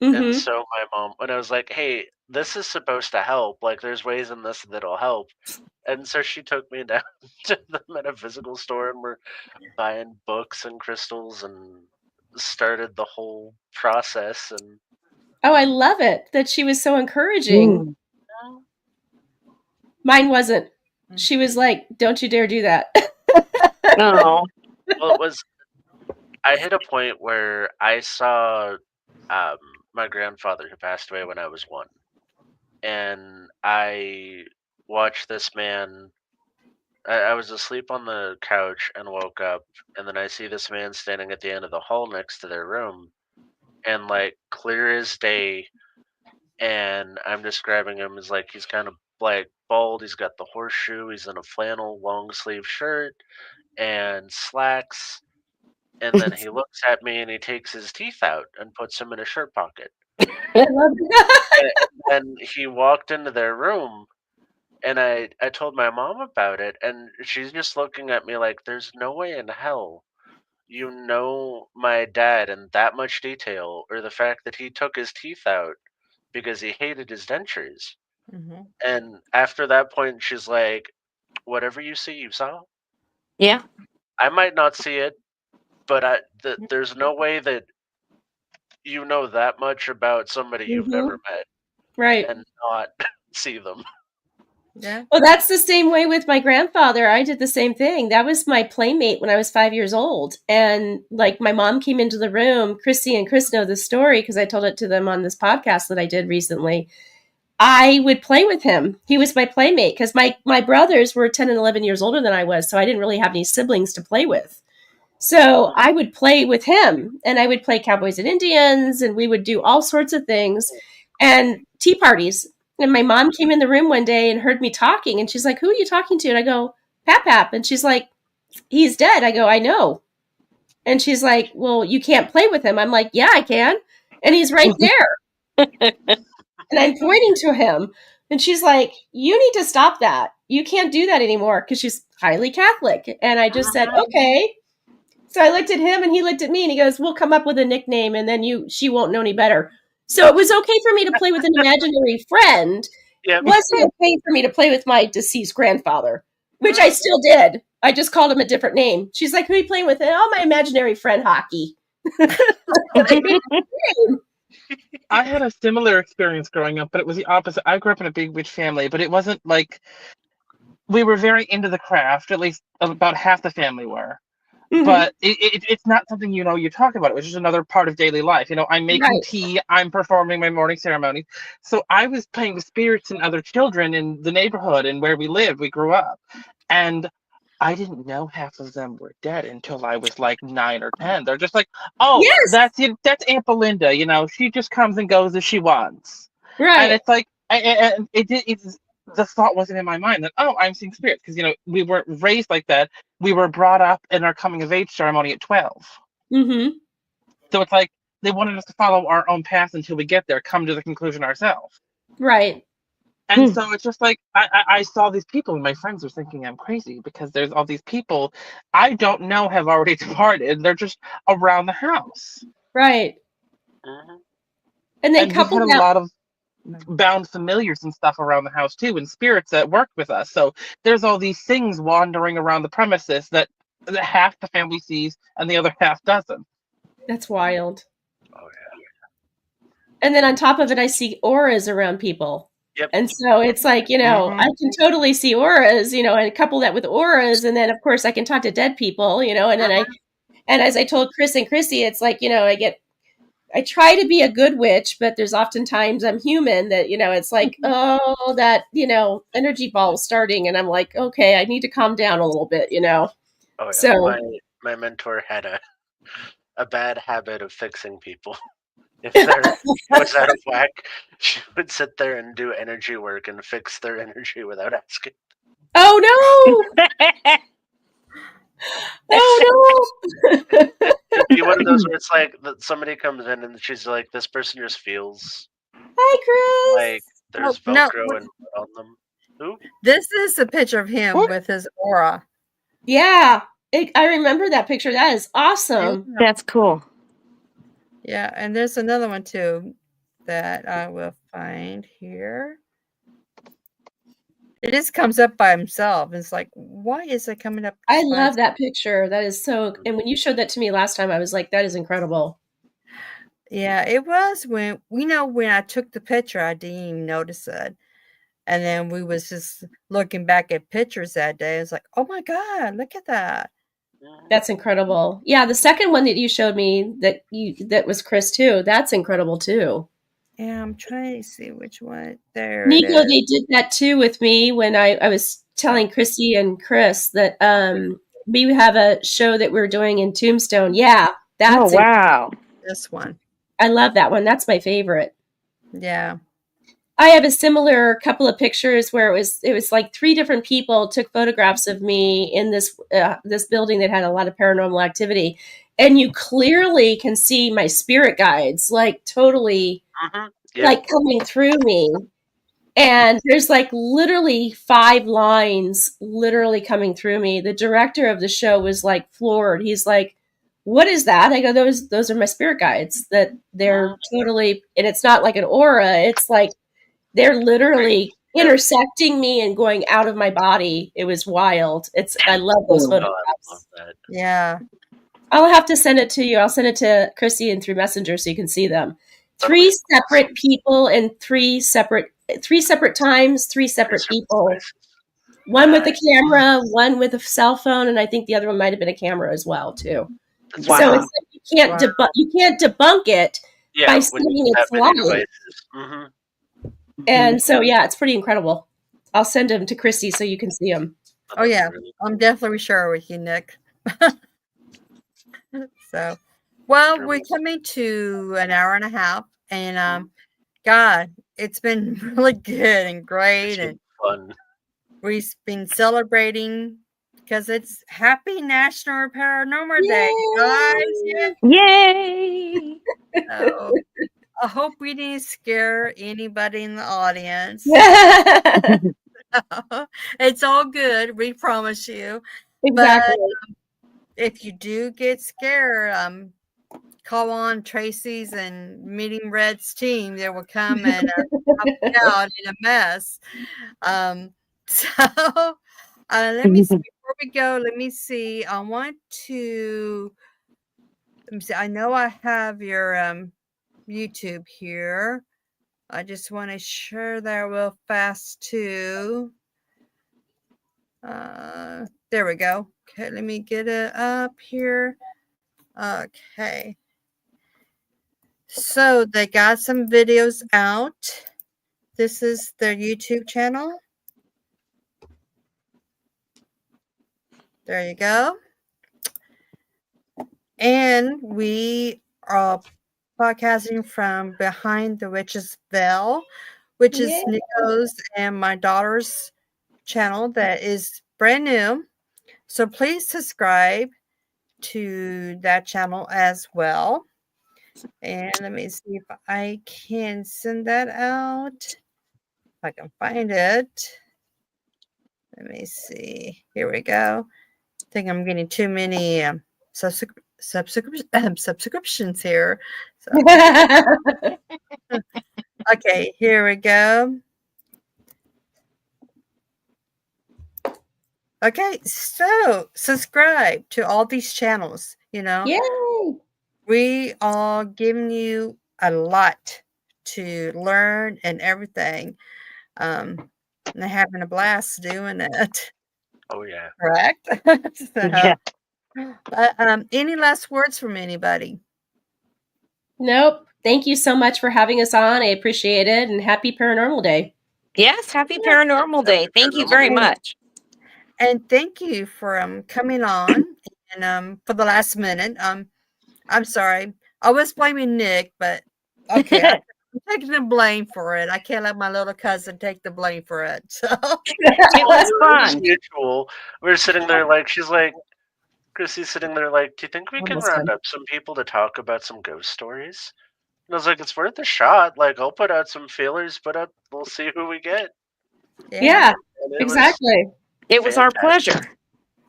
And so my mom, when I was like, hey, this is supposed to help, like there's ways in this that'll help, And so she took me down to the metaphysical store, and we're buying books and crystals, and started the whole process. And Oh, I love it that she was so encouraging. Mine wasn't. She was like, "Don't you dare do that." Oh. well, it was. I hit a point where I saw my grandfather who passed away when I was 1, and I watched this man. I was asleep on the couch and woke up, and then I see this man standing at the end of the hall next to their room, and like clear as day. And I'm describing him as like he's kind of like bald. He's got the horseshoe. He's in a flannel long sleeve shirt and slacks. And then he looks at me and he takes his teeth out and puts them in his shirt pocket. I love it. And he walked into their room, and I told my mom about it, and she's just looking at me like, there's no way in hell you know my dad in that much detail, or the fact that he took his teeth out because he hated his dentures. Mm-hmm. And after that point, she's like, whatever you see, you saw. Yeah. I might not see it, but there's no way that you know that much about somebody you've never met Right. and not see them. Yeah. Well, that's the same way with my grandfather. I did the same thing. That was my playmate when I was 5 years old. And like my mom came into the room, Christy and Chris know the story because I told it to them on this podcast that I did recently. I would play with him. He was my playmate because my brothers were 10 and 11 years older than I was. So I didn't really have any siblings to play with. So I would play with him and I would play Cowboys and Indians and we would do all sorts of things and tea parties. And my mom came in the room one day and heard me talking and she's like, "Who are you talking to?" And I go, "Pap Pap." And she's like, "He's dead." I go, "I know." And she's like, "Well, you can't play with him." I'm like, "Yeah, I can." And he's right there. And I'm pointing to him. And she's like, "You need to stop that. You can't do that anymore," because she's highly Catholic. And I just said, "Okay." So I looked at him and he looked at me and he goes, "We'll come up with a nickname and then she won't know any better." So it was okay for me to play with an imaginary friend. Yep. It wasn't okay for me to play with my deceased grandfather, which I still did. I just called him a different name. She's like, "Who are you playing with?" "Oh, my imaginary friend, Hockey." I had a similar experience growing up, but it was the opposite. I grew up in a big witch family, but it wasn't like we were very into the craft. At least about half the family were. Mhm. But it's not something you talk about. It was just another part of daily life. I'm making Right. tea. I'm performing my morning ceremony. So I was playing with spirits and other children in the neighborhood and where we lived. We grew up, and I didn't know half of them were dead until I was like 9 or 10. They're just like, "Oh, Yes. that's it. That's Aunt Belinda. She just comes and goes as she wants." And Right. it's like, and it's the thought wasn't in my mind that, oh, I'm seeing spirits, because we weren't raised like that. We were brought up in our coming of age ceremony at 12. Mm-hmm. So it's like they wanted us to follow our own path until we get there, come to the conclusion ourselves. Right. And so it's just like I saw these people, and my friends were thinking I'm crazy because there's all these people I don't know have already departed. They're just around the house. Right. Mhm. And then And we couple had a that. lot of bound familiars and stuff around the house too, and spirits that worked with us. So there's all these things wandering around the premises that half the family sees and the other half doesn't. That's wild. Oh yeah. And then on top of it, I see auras around people. Yep. And so it's like, I can totally see auras, and couple that with auras. And then, of course, I can talk to dead people, and then and as I told Chris and Chrissy, it's like, I try to be a good witch, but there's oftentimes I'm human that, it's like, oh, that, energy ball starting. And I'm like, okay, I need to calm down a little bit, Oh yeah. So, My mentor had a bad habit of fixing people. If their was out of whack, she would sit there and do energy work and fix their energy without asking. oh no. Oh no. It'd be one of those where it's like that somebody comes in and she's like, "This person just feels Hi, Chris. like there's No, Velcro and on them." Who? this is a picture of him What? with his aura. Yeah, I remember that picture. That is awesome. That's cool. Yeah, and there's another one too that I will find here. It just comes up by himself. It's like, why is it coming up? I love that picture. That is so. And when you showed that to me last time, I was like, that is incredible. Yeah, it was when when I took the picture, I didn't even notice it. And then we was just looking back at pictures that day. It's like, oh my God, look at that. That's incredible. Yeah, the second one that you showed me that was Chris too. That's incredible too. Yeah, I'm trying to see which one. There it Nico, is. they did that too with me when I was telling Chrissy and Chris that we have a show that we're doing in Tombstone. Yeah, that's wow. This one. I love that one. That's my favorite. Yeah. I have a similar couple of pictures where it was like 3 different people took photographs of me in this building that had a lot of paranormal activity, and you clearly can see my spirit guides like totally like coming through me. And there's like literally 5 lines literally coming through me. The director of the show was like floored. He's like, "What is that?" I go, "Those are my spirit guides. That they're totally, and it's not like an aura. It's like they're literally intersecting me and going out of my body." It was wild. I love those photographs. Yeah. I'll have to send it to you. I'll send it to Chrissy and through Messenger so you can see them. 3 separate people and 3 separate times, 3 separate people. One with a camera, one with a cell phone, and I think the other one might have been a camera as well too. Wow. So it's like you can't debunk it by seeing its light. And so yeah, it's pretty incredible. I'll send them to Christy so you can see them. Oh yeah, I'm definitely sure with you, Nick. So, well, we're coming to an hour and a half, and God, it's been really good and great, and fun. We've been celebrating because it's Happy National Paranormal Day, guys. Yay! So, I hope we didn't scare anybody in the audience. It's all good. We promise you. Exactly. But if you do get scared, call on Tracy's and Meeting Red's team. They will come and help you out in a mess. So let me see. Before we go, let me see. I want to. Let me see. I know I have your YouTube here. I just want to share that real fast too. There we go. Okay, let me get it up here. Okay. So they got some videos out. This is their YouTube channel. There you go. And we are podcasting from behind the witch's veil, which is Nico's and my daughter's channel that is brand new. So please subscribe to that channel as well. And let me see if I can send that out. If I can find it. Let me see. Here we go. I think I'm getting too many subscriptions here. So, okay, here we go. Okay, so subscribe to all these channels. Yay! We are giving you a lot to learn and everything. And having a blast doing it. Oh yeah. Correct? Yeah. Any last words from anybody? Nope. Thank you so much for having us on. I appreciate it. And happy Paranormal Day. Yes, happy Paranormal Day. Thank you very much. And thank you for coming on and for the last minute. I'm sorry. I was blaming Nick, but okay, I'm taking the blame for it. I can't let my little cousin take the blame for it. So it was fun. Mutual. We're sitting there like she's like Chrissy's sitting there like, do you think we can Almost round done. up some people to talk about some ghost stories? And I was like, it's worth a shot. Like, I'll put out some feelers, we'll see who we get. Yeah, And exactly. It was our pleasure.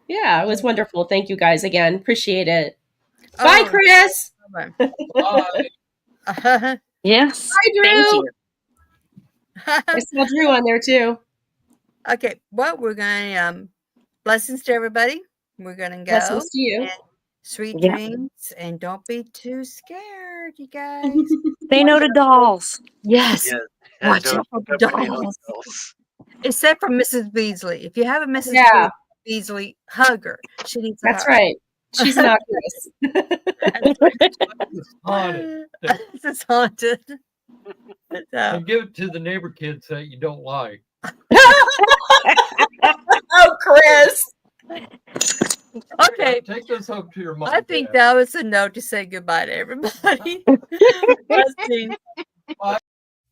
Yeah, it was wonderful. Thank you guys again. Appreciate it. Bye, Chris. Bye. Yes. Hi, Drew. Thank you. I saw Drew on there too. Okay, well, we're going to, blessings to everybody. We're going to go. Blessings to you. And sweet Yeah. dreams. And don't be too scared, you guys. They know the dolls. Yes. Yeah, and Watch don't out for hook up any dolls. hotels. Except for Mrs. Beasley. If you have a Mrs. Yeah. Beasley, hug her. She needs a That's hug. right. She's innocuous. It's haunted. It's haunted. So, And give it to the neighbor kids that you don't like. Oh, Chris. okay. Take this home to your mom. I think that was a note to say goodbye to everybody. Blessings.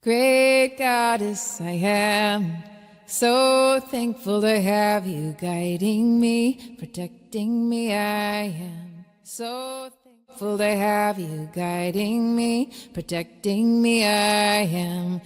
Great goddess, I am so thankful to have you guiding me, protecting me. I am so thankful to have you guiding me, protecting me. I am